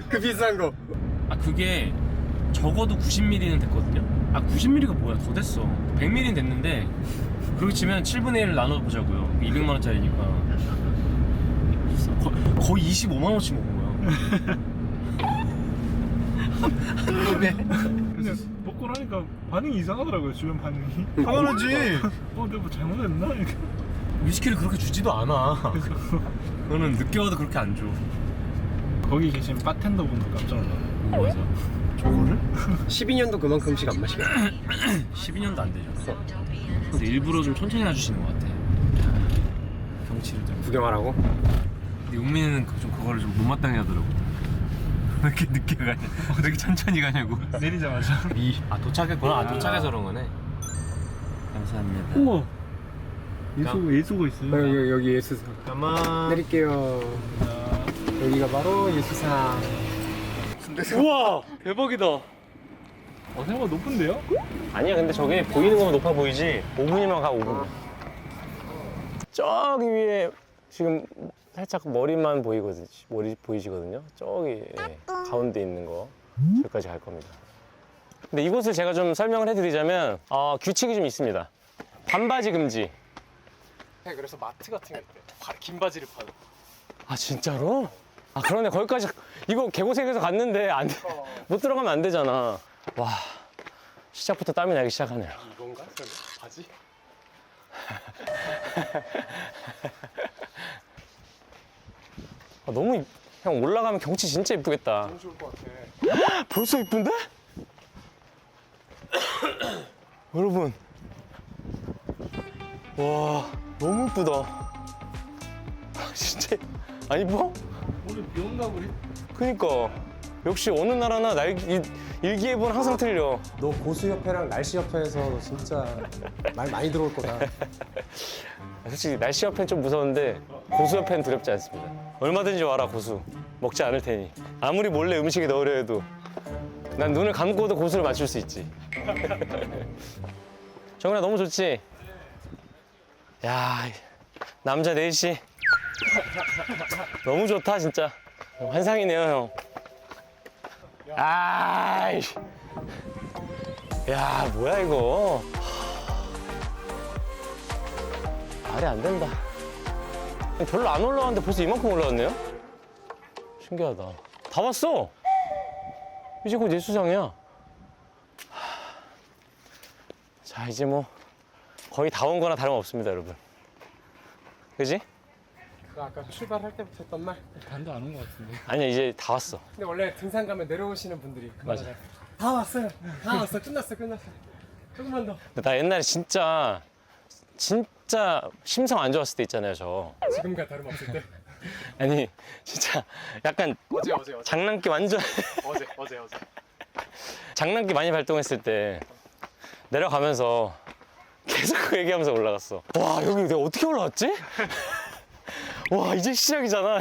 그 비싼 거. 아, 그게 적어도 90ml는 됐거든요. 아, 90ml가 뭐야? 더 됐어. 100ml는 됐는데 그렇게 치면 7분의 1을 나눠보자고요. 200만 원짜리니까 거의 25만 원씩 먹은 거야. 근데 먹고 나니까 반응이 이상하더라고요. 주변 반응이. 당연하지. 내가 뭐 잘못했나? 이렇게. 위스키를 그렇게 주지도 않아. 그거는 늦게 와도 그렇게 안 줘. 거기 계신 바텐더 분도 깜짝 놀랐어요. 맞아. 저거를? 12년도 그만큼씩 안 마시게. 12년도 안 되죠. 근데 일부러 좀 천천히 놔주시는 것 같아. 경치를 좀. 구경하라고? 근데 용민이는 좀 그거를 좀 못마땅해 하더라고. 왜 이렇게 늦게 가냐? 왜 이렇게 천천히 가냐고. 내리자마자. 아, 도착했구나. 아, 도착해서 그런 거네. 감사합니다. 우와. 예수가 있어요. 여기 예수상. 가만. 내릴게요. 여기가 바로 예수상. 우와, 대박이다. 생각보다 높은데요? 아니야, 근데 저게 보이는 것만 높아 보이지. 5분이면 가, 5분. 저기 위에 지금 살짝 머리만 보이거든요. 머리 보이시거든요. 저기 가운데 있는 거. 저기까지 갈 겁니다. 근데 이곳을 제가 좀 설명을 해드리자면 규칙이 좀 있습니다. 반바지 금지. 그래서 마트 같은 게 있대. 긴 바지를 파는. 아, 진짜로? 아, 그러네. 거기까지 이거 개고생해서 갔는데 못 들어가면 안 되잖아. 와, 시작부터 땀이 나기 시작하네요. 이건가? 바지? 너무 형 올라가면 경치 진짜 이쁘겠다. 너무 좋을 것 같아. 벌써 이쁜데? 여러분, 와, 너무 이쁘다. 진짜 안 이뻐? 오늘 비 온가 우리? 그니까 역시 어느 나라나 일기예보는 항상 틀려. 너 고수협회랑 날씨협회에서 너 진짜 말 많이 들어올 거다. 솔직히 날씨 협회는 좀 무서운데 고수 협회는 두렵지 않습니다. 얼마든지 와라, 고수. 먹지 않을 테니. 아무리 몰래 음식에 넣으려 해도 난 눈을 감고도 고수를 맞출 수 있지. 정훈아, 너무 좋지? 야, 남자 넷이 너무 좋다 진짜. 환상이네요, 형. 아이, 야, 뭐야 이거. 말이 안 된다. 별로 안 올라왔는데 벌써 이만큼 올라왔네요? 신기하다. 다 왔어. 이제 곧 예수상이야. 자, 이제 뭐 거의 다 온 거나 다름없습니다, 여러분. 그지? 그 아까 출발할 때부터 했던 말. 반도 안 온 것 같은데. 아니야, 이제 다 왔어. 근데 원래 등산 가면 내려오시는 분들이 그 맞아. 말을 다 왔어요. 다 왔어. 끝났어. 조금만 더. 근데 나 옛날에 진짜 심성 안 좋았을 때 있잖아요, 저. 지금과 다름없을 때. 아니, 진짜 약간 어제. 장난기 완전 어제. 장난기 많이 발동했을 때 내려가면서 계속 그 얘기하면서 올라갔어. 와, 여기 내가 어떻게 올라왔지? 와, 이제 시작이잖아.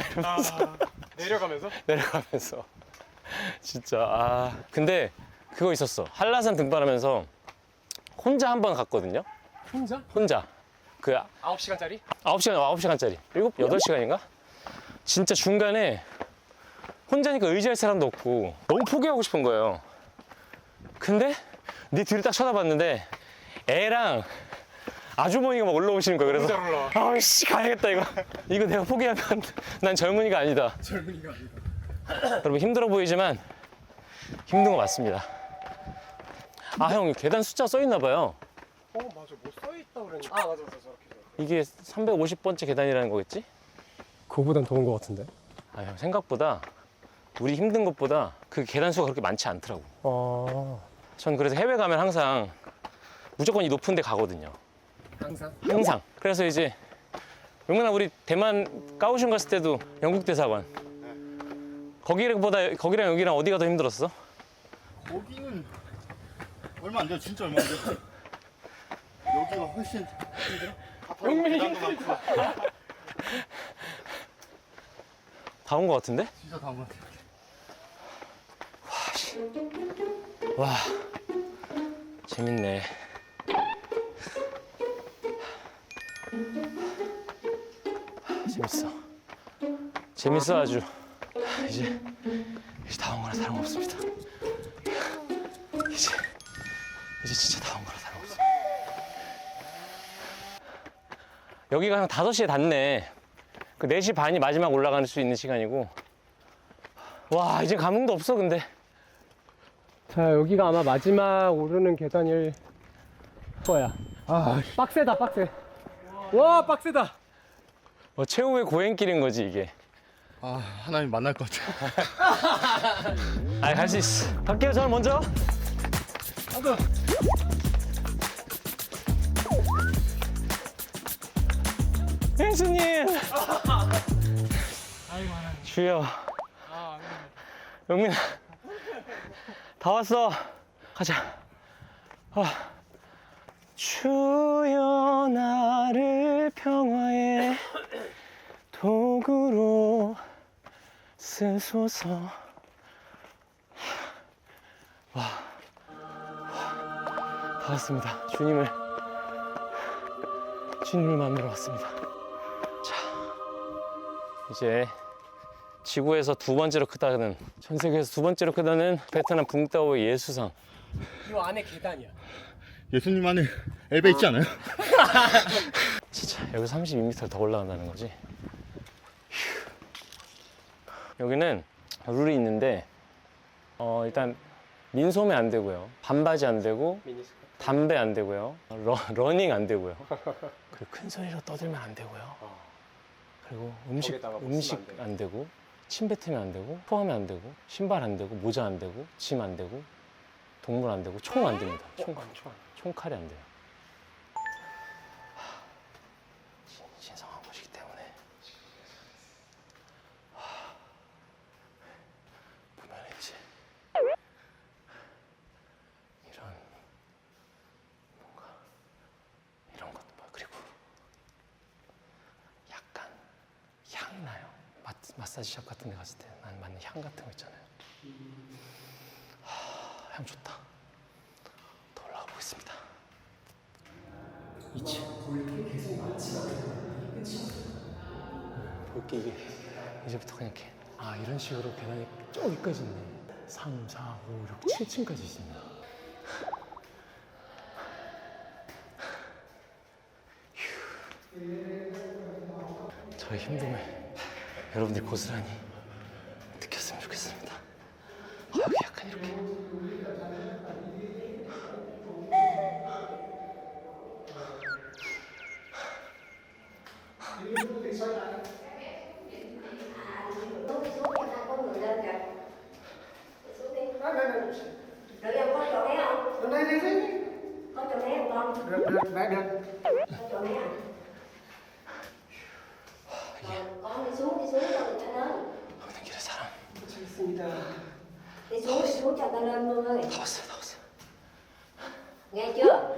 이러면서 내려가면서 진짜. 근데 그거 있었어. 한라산 등반하면서 혼자 한 번 갔거든요. 혼자 그 9시간짜리? 9시간짜리 8시간인가? 진짜 중간에 혼자니까 의지할 사람도 없고 너무 포기하고 싶은 거예요. 근데 네 뒤를 딱 쳐다봤는데 애랑 아주머니가 막 올라오시는 거야. 그래서 아씨, 가야겠다. 이거 내가 포기하면 난 젊은이가 아니다. 여러분, 힘들어 보이지만 힘든 거 맞습니다. 아, 형, 계단 숫자 써 있나 봐요. 맞아. 뭐 써있다 그랬는데. 아, 맞아. 저렇게. 이게 350번째 계단이라는 거겠지? 그거보단 더운 것 같은데. 아, 형, 생각보다 우리 힘든 것보다 그 계단 수가 그렇게 많지 않더라고. 전 그래서 해외 가면 항상 무조건 이 높은 데 가거든요. 항상. 그래서 이제 용민아, 우리 대만 까오슝 갔을 때도 영국 대사관. 거기랑 여기랑 어디가 더 힘들었어? 거기는 얼마 안 돼. 진짜 얼마 안 돼. 여기가 훨씬 힘들어. 용민이 계단도 많고. 다 온 것 같은데? 진짜 다운 것 같아. 와, 재밌네. 재밌어 아주. 이제 다 온 거라 다름없습니다. 이제 진짜 다 온 거라 다름없어. 여기가 한 5시에 닫네. 그 4시 반이 마지막 올라갈 수 있는 시간이고. 와, 이제 감흥도 없어 근데. 자, 여기가 아마 마지막 오르는 계단일 거야. 아, 빡세다, 빡세. 와, 빡세다. 최후의 고행길인 거지 이게. 아, 하나님 만날 것 같아. 아, 갈 수 있어. 갈게요. 저는 먼저. 예수님. 주여. 영민아. 다 왔어. 가자. 주여 나를 평화의 도구로 쓰소서. 다 왔습니다. 주님을 만나러 왔습니다. 자, 이제 지구에서 2번째로 크다는, 전 세계에서 2번째로 크다는 베트남 붕따오의 예수상. 이 안에 계단이야. 예수님 안에 엘베 있지 않아요? 진짜 여기 32m 더 올라간다는 거지. 휴. 여기는 룰이 있는데 일단 민소매 안 되고요, 반바지 안 되고, 담배 안 되고요, 러닝 안 되고요, 그리고 큰 소리로 떠들면 안 되고요, 그리고 음식 안 되고, 침 뱉으면 안 되고, 토하면 안 되고, 신발 안 되고, 모자 안 되고, 짐 안 되고, 동물 안 되고, 총 안 됩니다. 총칼이 안 돼요. 신성한 곳이기 때문에 보면 이제 이런 것도 봐. 그리고 약간 향이 나요. 마사지샵 같은 데 갔을 때 난 맞는 향 같은 거 있잖아요. 향 좋다. 더 올라가 보겠습니다. 2층. 볼게 이게 이제부터 그냥 이렇게, 아, 이런 식으로 계단이 저기까지 있네. 3, 4, 5, 6, 7층까지 있습니다. 저의 힘듦을 여러분들이 고스란히 느꼈으면 좋겠습니다. 여기 약간 이렇게. 여기는 길에 사람. Đi xuống cho ta lên luôn ơi. 다 왔어요. Nghe chưa?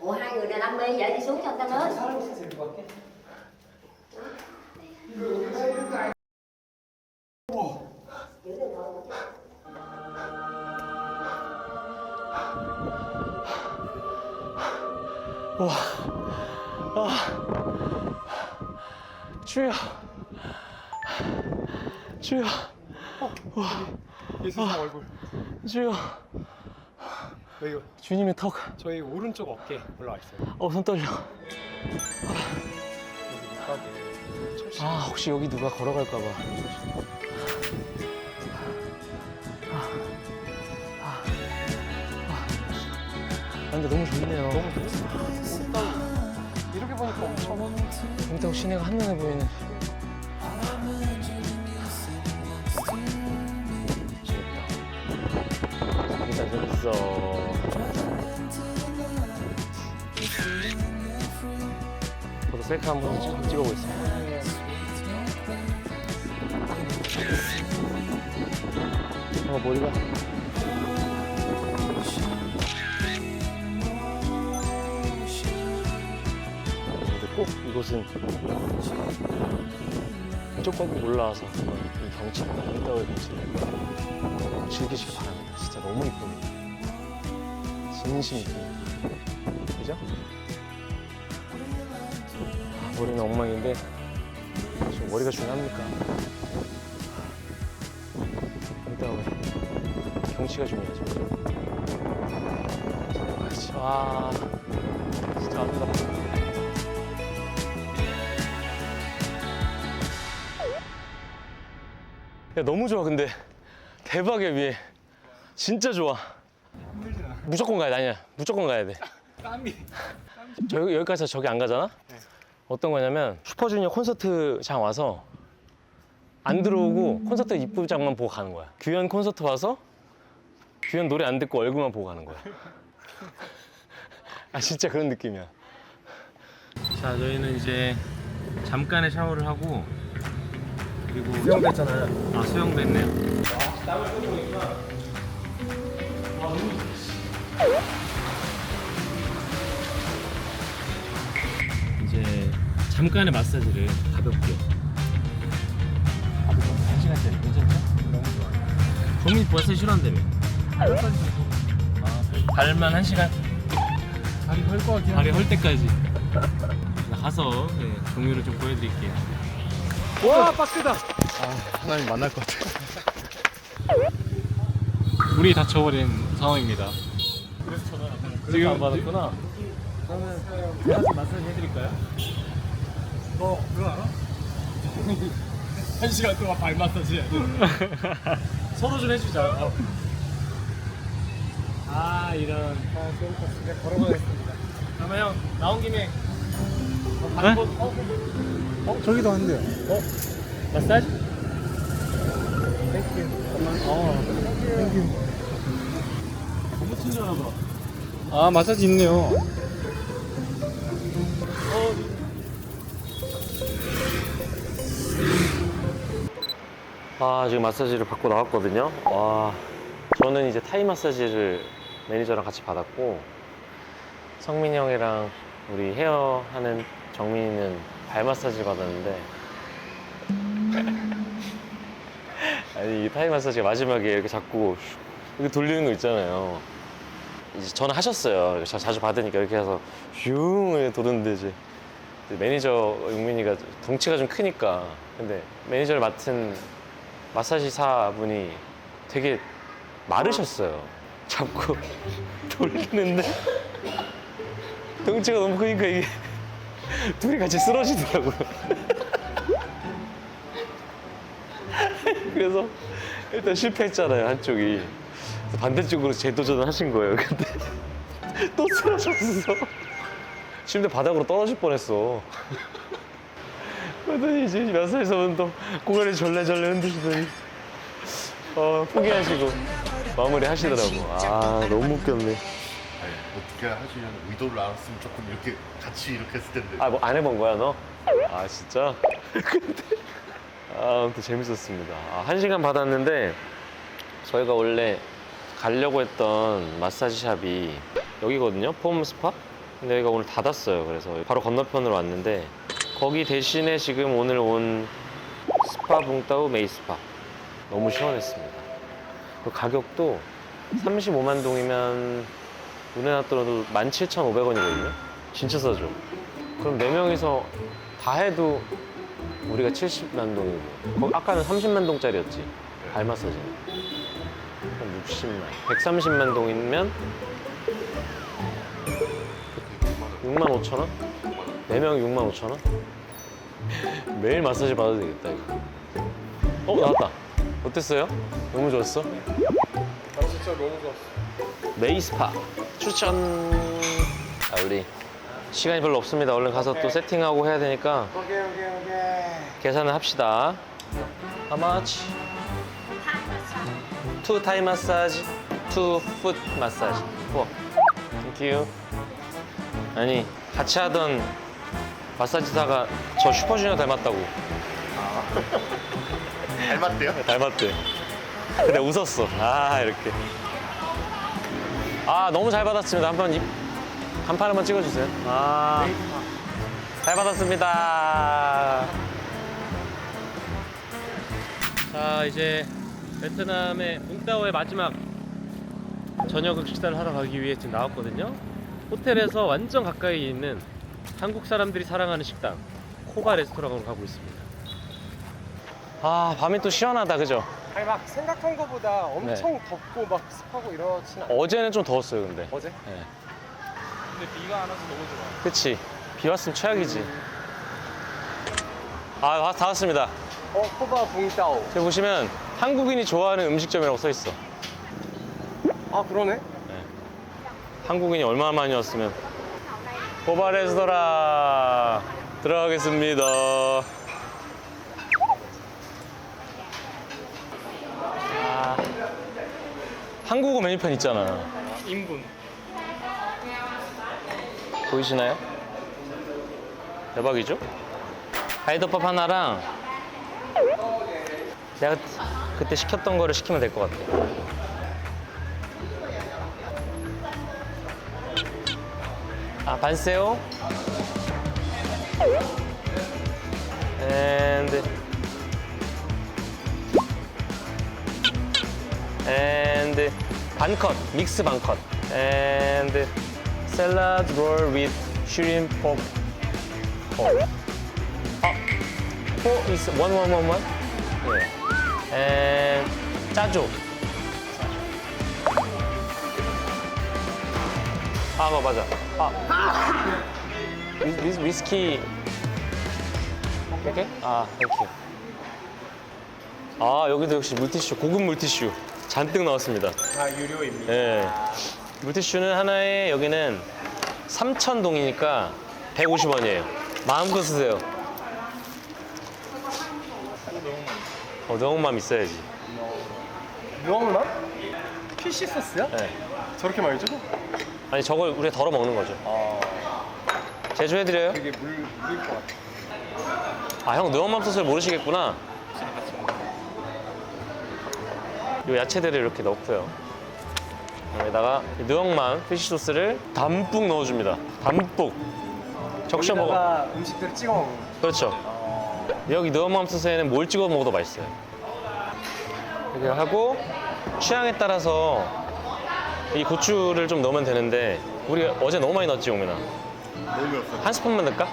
Ủa, 2 người đàn ông mê vậy đi xuống cho ta lên. Giữ điện thoại của chị. 주여. 예수님 얼굴. 주여. 여기 주님의 턱. 저희 오른쪽 어깨 올라와 있어요. 손 떨려. 여기 밑바닥에 철심. 아, 혹시 여기 누가 걸어갈까 봐. 근데 너무 좋네요. 이렇게 보니까 엄청 몽땅 시내가 한눈에 보이네. 재밌다. 일단 재밌어. 저도 셀카 한번 찍어보겠습니다. 머리가. 근데 꼭 이곳은 무조건 꼭 올라와서 한번 이 경치를, 홍다오의 경치를 즐기시기 바랍니다. 진짜 너무 이쁩니다. 진심 이쁩니다. 그죠? 아, 머리는 엉망인데 지금 머리가 중요합니까? 홍다오의 경치가 중요하죠. 와, 진짜 아름답다. 야, 너무 좋아. 근데 대박이야. 위에 진짜 좋아. 무조건 가야 돼. 아니야, 무조건 가야 돼. 저 여기까지 해서 저기 안 가잖아? 어떤 거냐면 슈퍼주니어 콘서트장 와서 안 들어오고 콘서트 입구장만 보고 가는 거야. 규현 콘서트 와서 규현 노래 안 듣고 얼굴만 보고 가는 거야. 아, 진짜 그런 느낌이야. 자, 저희는 이제 잠깐의 샤워를 하고, 그리고 수영도 했잖아요. 아, 수영도 했네요. 이제 잠깐의 마사지를 가볍게. 1시간짜리 괜찮죠? 너무 좋아요. 정민이 마사지 싫어한다며. 발만 1시간? 다리 헐 것 같긴 발이 헐 때까지. 가서 종류를 좀 보여드릴게요. 와 빡세다. 하나님 만날 것 같아. 물이 닫혀버린 상황입니다. 지금 안 받았구나. 그러면 마사지 해드릴까요? 너 그거 알아? 1시간 동안 발 마사지 해야 돼. 서로 좀 해주자. 아 이런. 그러니까 집에 걸어가겠습니다. 그러면 형 나온 김에 저기도 한대요. 마사지? 너무 친절하다. 아 마사지 있네요. 아, 지금 마사지를 받고 나왔거든요. 와, 저는 이제 타이 마사지를 매니저랑 같이 받았고, 성민이 형이랑 우리 헤어 하는 정민이는 발 마사지 받았는데, 아니, 이 타이 마사지가 마지막에 이렇게 자꾸 이렇게 돌리는 거 있잖아요. 이제 저는 하셨어요. 자주 받으니까 이렇게 해서 슝 도는데 이제 매니저 용민이가 덩치가 좀 크니까, 근데 매니저를 맡은 마사지사 분이 되게 마르셨어요. 자꾸 돌리는데 덩치가 너무 크니까 이게 둘이 같이 쓰러지더라고요. 그래서 일단 실패했잖아요, 한쪽이. 그래서 반대쪽으로 재도전을 하신 거예요. 근데 또 쓰러졌어. 침대 바닥으로 떨어질 뻔했어. 그러더니 이제 마사지사분 또 고개를 절레절레 흔드시더니 포기하시고 마무리 하시더라고. 아, 너무 웃겼네. 어떻게 하시려는 의도를 알았으면 조금 이렇게 같이 이렇게 했을 텐데. 아, 뭐 안 해본 거야, 너? 아, 진짜? 근데 아무튼 재밌었습니다. 1시간 받았는데 저희가 원래 가려고 했던 마사지 샵이 여기거든요, 폼 스파. 근데 여기가 오늘 닫았어요. 그래서 바로 건너편으로 왔는데 거기 대신에 지금 오늘 온 스파 붕따오 메이스파 너무 시원했습니다. 그 가격도 35만 동이면 눈에 놨더라도 17,500원이거든요. 진짜 싸죠. 그럼 4명이서 다 해도 우리가 70만 동이고, 아까는 30만 동짜리였지, 발 마사지는. 그럼 60만, 130만 동이면 6만 5천 원? 4명 6만 5천 원? 매일 마사지 받아도 되겠다, 이거. 나왔다. 어땠어요? 너무 좋았어? 나 진짜 너무 좋았어. 메이스파 추천. 자, 우리 시간이 별로 없습니다. 얼른 가서 또 세팅하고 해야 되니까 오케이. 계산을 합시다. How much? 2 타이 마사지, 2 풋 마사지. 4. Thank you. 아니, 같이 하던 마사지사가 저 슈퍼주니어 닮았다고. 닮았대요? 닮았대. 근데 웃었어. 아, 이렇게. 아, 너무 잘 받았습니다. 한 판 한번 찍어주세요. 아, 잘 받았습니다. 자, 이제 베트남의 붕따오의 마지막 저녁 식사를 하러 가기 위해 지금 나왔거든요. 호텔에서 완전 가까이 있는 한국 사람들이 사랑하는 식당 코바 레스토랑으로 가고 있습니다. 아, 밤이 또 시원하다, 그죠? 아니 막 생각한 거보다 엄청 덥고 막 습하고 이렇진 않아. 어제는 좀 더웠어요, 근데. 어제? 네. 근데 비가 안 와서 너무 좋아. 그치. 비 왔으면 최악이지. 아, 다 왔습니다. 코바 붕따오. 여기 보시면 한국인이 좋아하는 음식점이라고 써 있어. 아 그러네. 한국인이 얼마나 많이 왔으면. 코바 레스토랑 들어가겠습니다. 아, 한국어 메뉴판 있잖아. 인분. 보이시나요? 대박이죠? 하이더팝 하나랑 내가 그때 시켰던 거를 시키면 될 것 같아. 아, 반새우 and 반컷, 믹스 반컷 and salad roll with shrimp pork. Pork is one. 네. and 짜조. 아, 맞아. 아. 위스키. 오케이? 아, 땡큐. 아, 여기도 역시 물티슈, 고급 물티슈 잔뜩 나왔습니다. 아 유료입니다. 예. 물티슈는 하나에 여기는 3,000동이니까 150원이에요. 마음껏 쓰세요. 너무만 있어야지. 명함? 피쉬 소스야? 네. 저렇게 많이 줘? 아니, 저걸 우리가 덜어 먹는 거죠. 제조해드려요? 되게 물일 것 같아. 아, 형 느엄맘 소스를 모르시겠구나. 요 야채들을 이렇게 넣고요. 여기다가 느엄맘 피쉬 소스를 담뿍 넣어줍니다. 담뿍. 적셔 먹어. 여기다가 음식들을 찍어 먹는. 그렇죠. 여기 느엄맘 소스에는 뭘 찍어 먹어도 맛있어요. 이렇게 하고 취향에 따라서 이 고추를 좀 넣으면 되는데 우리 어제 너무 많이 넣었지, 용민아? 너무 배웠어. 한 스푼만 넣을까?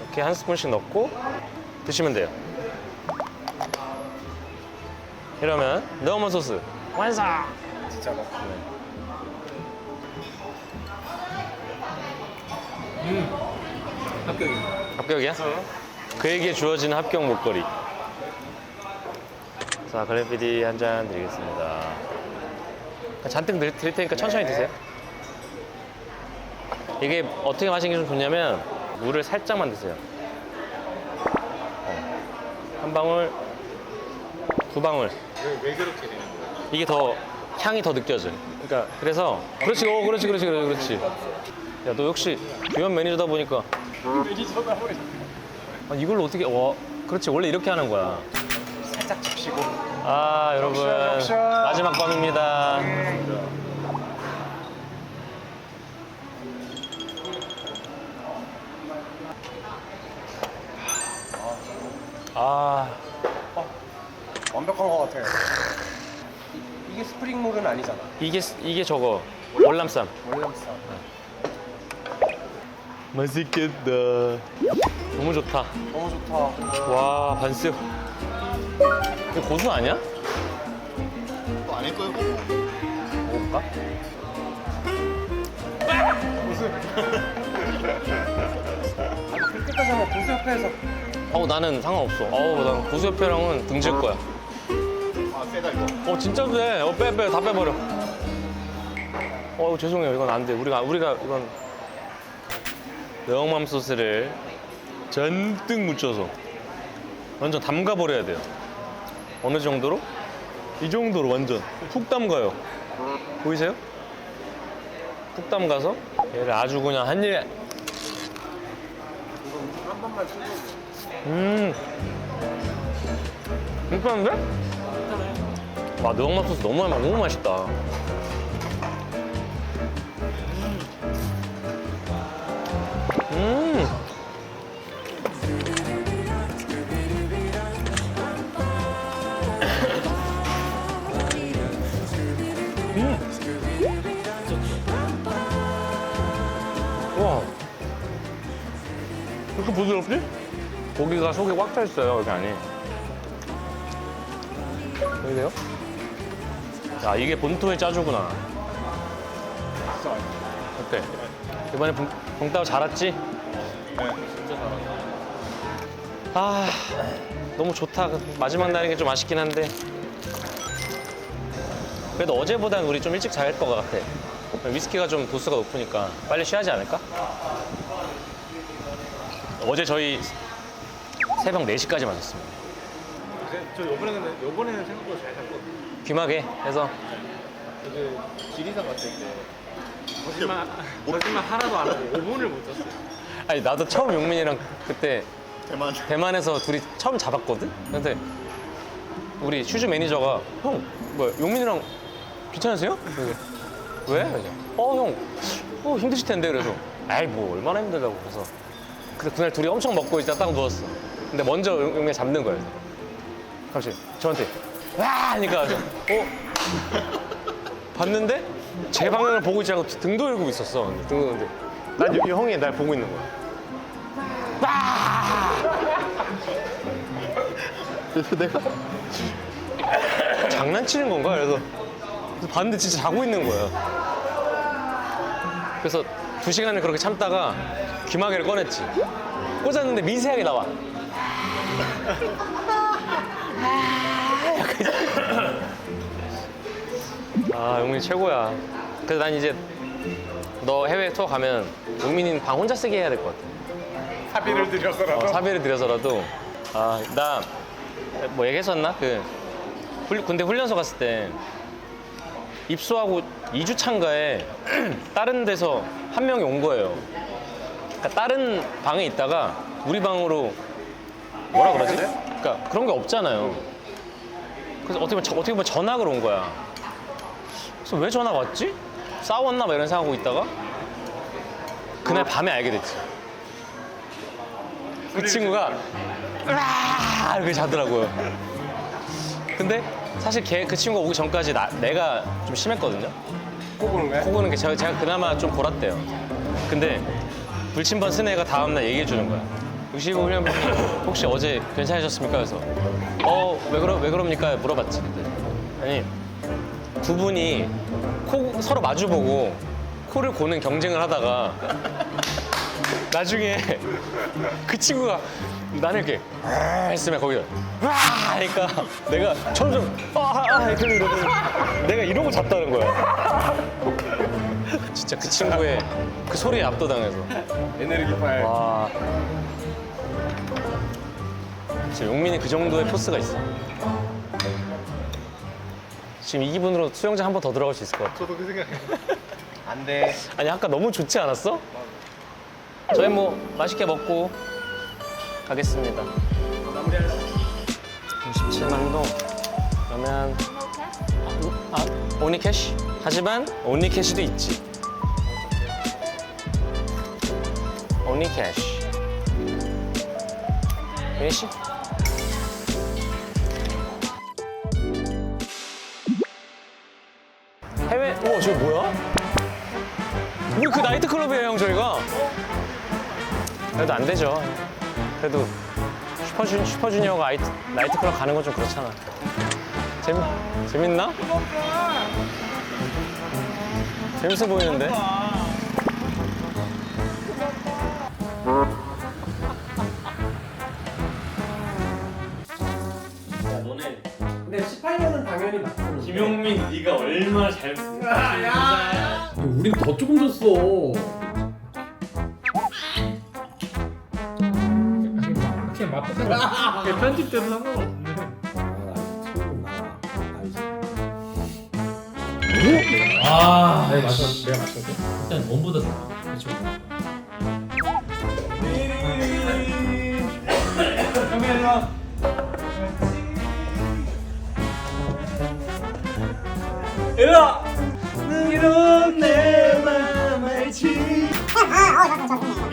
이렇게 한 스푼씩 넣고 드시면 돼요. 이러면 느엄맘 소스 완성! 진짜 맛. 합격이야? 그에게 주어진 합격 목걸이. 자, 글램피디 한 잔 드리겠습니다. 잔뜩 드릴 테니까 천천히 드세요. 이게 어떻게 마시는 게 좀 좋냐면 물을 살짝만 드세요. 한 방울, 두 방울. 왜 그렇게 되는 거야? 이게 더 향이 더 느껴져. 그러니까 그래서 그렇지, 그렇지. 야, 너 역시 유연 매니저다 보니까. 아, 이걸로 어떻게? 와, 그렇지, 원래 이렇게 하는 거야. 살짝 적시고. 아, 여러분 적셔. 마지막 밤입니다. 아, 완벽한 것 같아요. 이게 스프링롤은 아니잖아. 이게 저거 월남쌈. 월남쌈. 맛있겠다. 너무 좋다. 너무 좋다. 와, 반스. 이거 고수 아니야? 또 아닐 거예요? 먹어볼까? 그때까지 한번 고수 협회에서 나는 상관없어. 난 고수협회랑은 등질 거야. 아, 세다 이거. 진짜 돼. 빼. 다 빼버려. 죄송해요. 이건 안 돼. 우리가 이건 매운맘 소스를 잔뜩 묻혀서 완전 담가 버려야 돼요. 어느 정도로? 이 정도로 완전 푹 담가요. 보이세요? 푹 담가서 얘를 아주 그냥 한 입에 한 번만 찍어. 괜찮은데? 와, 매운맛 소스 너무 맛있다. 와, 이렇게 부드럽지? 고기가 속에 꽉 차 있어요, 여기 안에. 보이세요? 야, 이게 본토의 짜주구나. 어때? 이번에 봉따오 잘 왔지? 아, 너무 좋다. 마지막 날인 게 좀 아쉽긴 한데. 그래도 어제보단 우리 좀 일찍 잘 것 같아. 위스키가 좀 도수가 높으니까 빨리 쉬하지 않을까? 어제 저희 새벽 4시까지 마셨습니다. 저 요번에는 생각보다 잘 샀거든요. 귀마개 해서. 그 지리산 갔을 때 거짓말 하나도 안 하고 5분을 못 잤어요. 아니, 나도 처음 용민이랑 그때 대만. 대만에서 둘이 처음 잡았거든? 근데 우리 슈즈 매니저가 형, 뭐야, 용민이랑 괜찮으세요? 그래서 왜? 그래서 형, 힘드실 텐데. 그래서 아이, 뭐 얼마나 힘들다고. 그래서 그날 둘이 엄청 먹고 있다가 딱 누웠어. 근데 먼저 용민이 잡는 거예요. 갑자기 저한테 와! 하니까 봤는데 제 방향을 보고 있지 않고 등 돌리고 있었어. 등 돌리는데 난 형이 날 보고 있는 거야. 그래서 내가 장난치는 건가? 그래서 봤는데 진짜 자고 있는 거야. 그래서 2시간을 그렇게 참다가 귀마개를 꺼냈지. 꽂았는데 미세하게 나와. 아, 용민이 최고야. 그래서 난 이제 너 해외 투어 가면 용민이는 방 혼자 쓰게 해야 될 것 같아. 사비를 들여서라도. 사비를 들여서라도. 아, 나 뭐 얘기했었나? 군대 훈련소 갔을 때 입소하고 2주 차인가에 다른 데서 한 명이 온 거예요. 그러니까 다른 방에 있다가 우리 방으로 뭐라 그러지? 그러니까 그런 게 없잖아요. 그래서 어떻게 보면 전학을 온 거야. 그래서 왜 전화가 왔지? 싸웠나? 막 이런 생각하고 있다가 그날 밤에 알게 됐지. 그 친구가 으아! 이렇게 자더라고요. 근데 사실 그 친구가 오기 전까지 내가 좀 심했거든요. 코 고는 거야? 코 고는 게 제가 그나마 좀 골았대요. 근데 불침번 쓴 애가 다음날 얘기해 주는 거야. 65 훈련병 혹시 어제 괜찮으셨습니까? 그래서 왜 그럽니까? 물어봤지. 아니, 두 분이 서로 마주보고 코를 고는 경쟁을 하다가 나중에 그 친구가 나는 이렇게 했으면 거기서 와 하니까 내가 점점 이렇게 이러더니 내가 이러고 잤다는 거야. 진짜 그 친구의 그 소리에 압도당해서. 에너지파일. 와, 진짜 용민이 그 정도의 포스가 있어. 지금 이 기분으로 수영장 한 번 더 들어갈 수 있을 것 같아. 저도 그 생각해요. 안 돼. 아니, 아까 너무 좋지 않았어? 저희 뭐 맛있게 먹고 가겠습니다. 17만 동. 그러면 온리 캐시? 하지만 온리 캐시도 있지. 온리 캐시. 캐시? 해외? 우와, 저기 뭐야? 우리 그 나이트클럽이에요, 형, 저희가. 그래도 안 되죠. 그래도 슈퍼주니어가 나이트클럽 가는 건 좀 그렇잖아. 재밌나? 재밌어 보이는데? 너네 근데 18년은 당연히 맞고. 김용민 네가 얼마나 잘 우린 더 조금 줬어. 그냥 맛보다 편집돼도 상관없는데. 아, 내가 맞췄어. 일단 원보다 더. 그렇죠.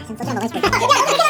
소주 먹을 수 있어.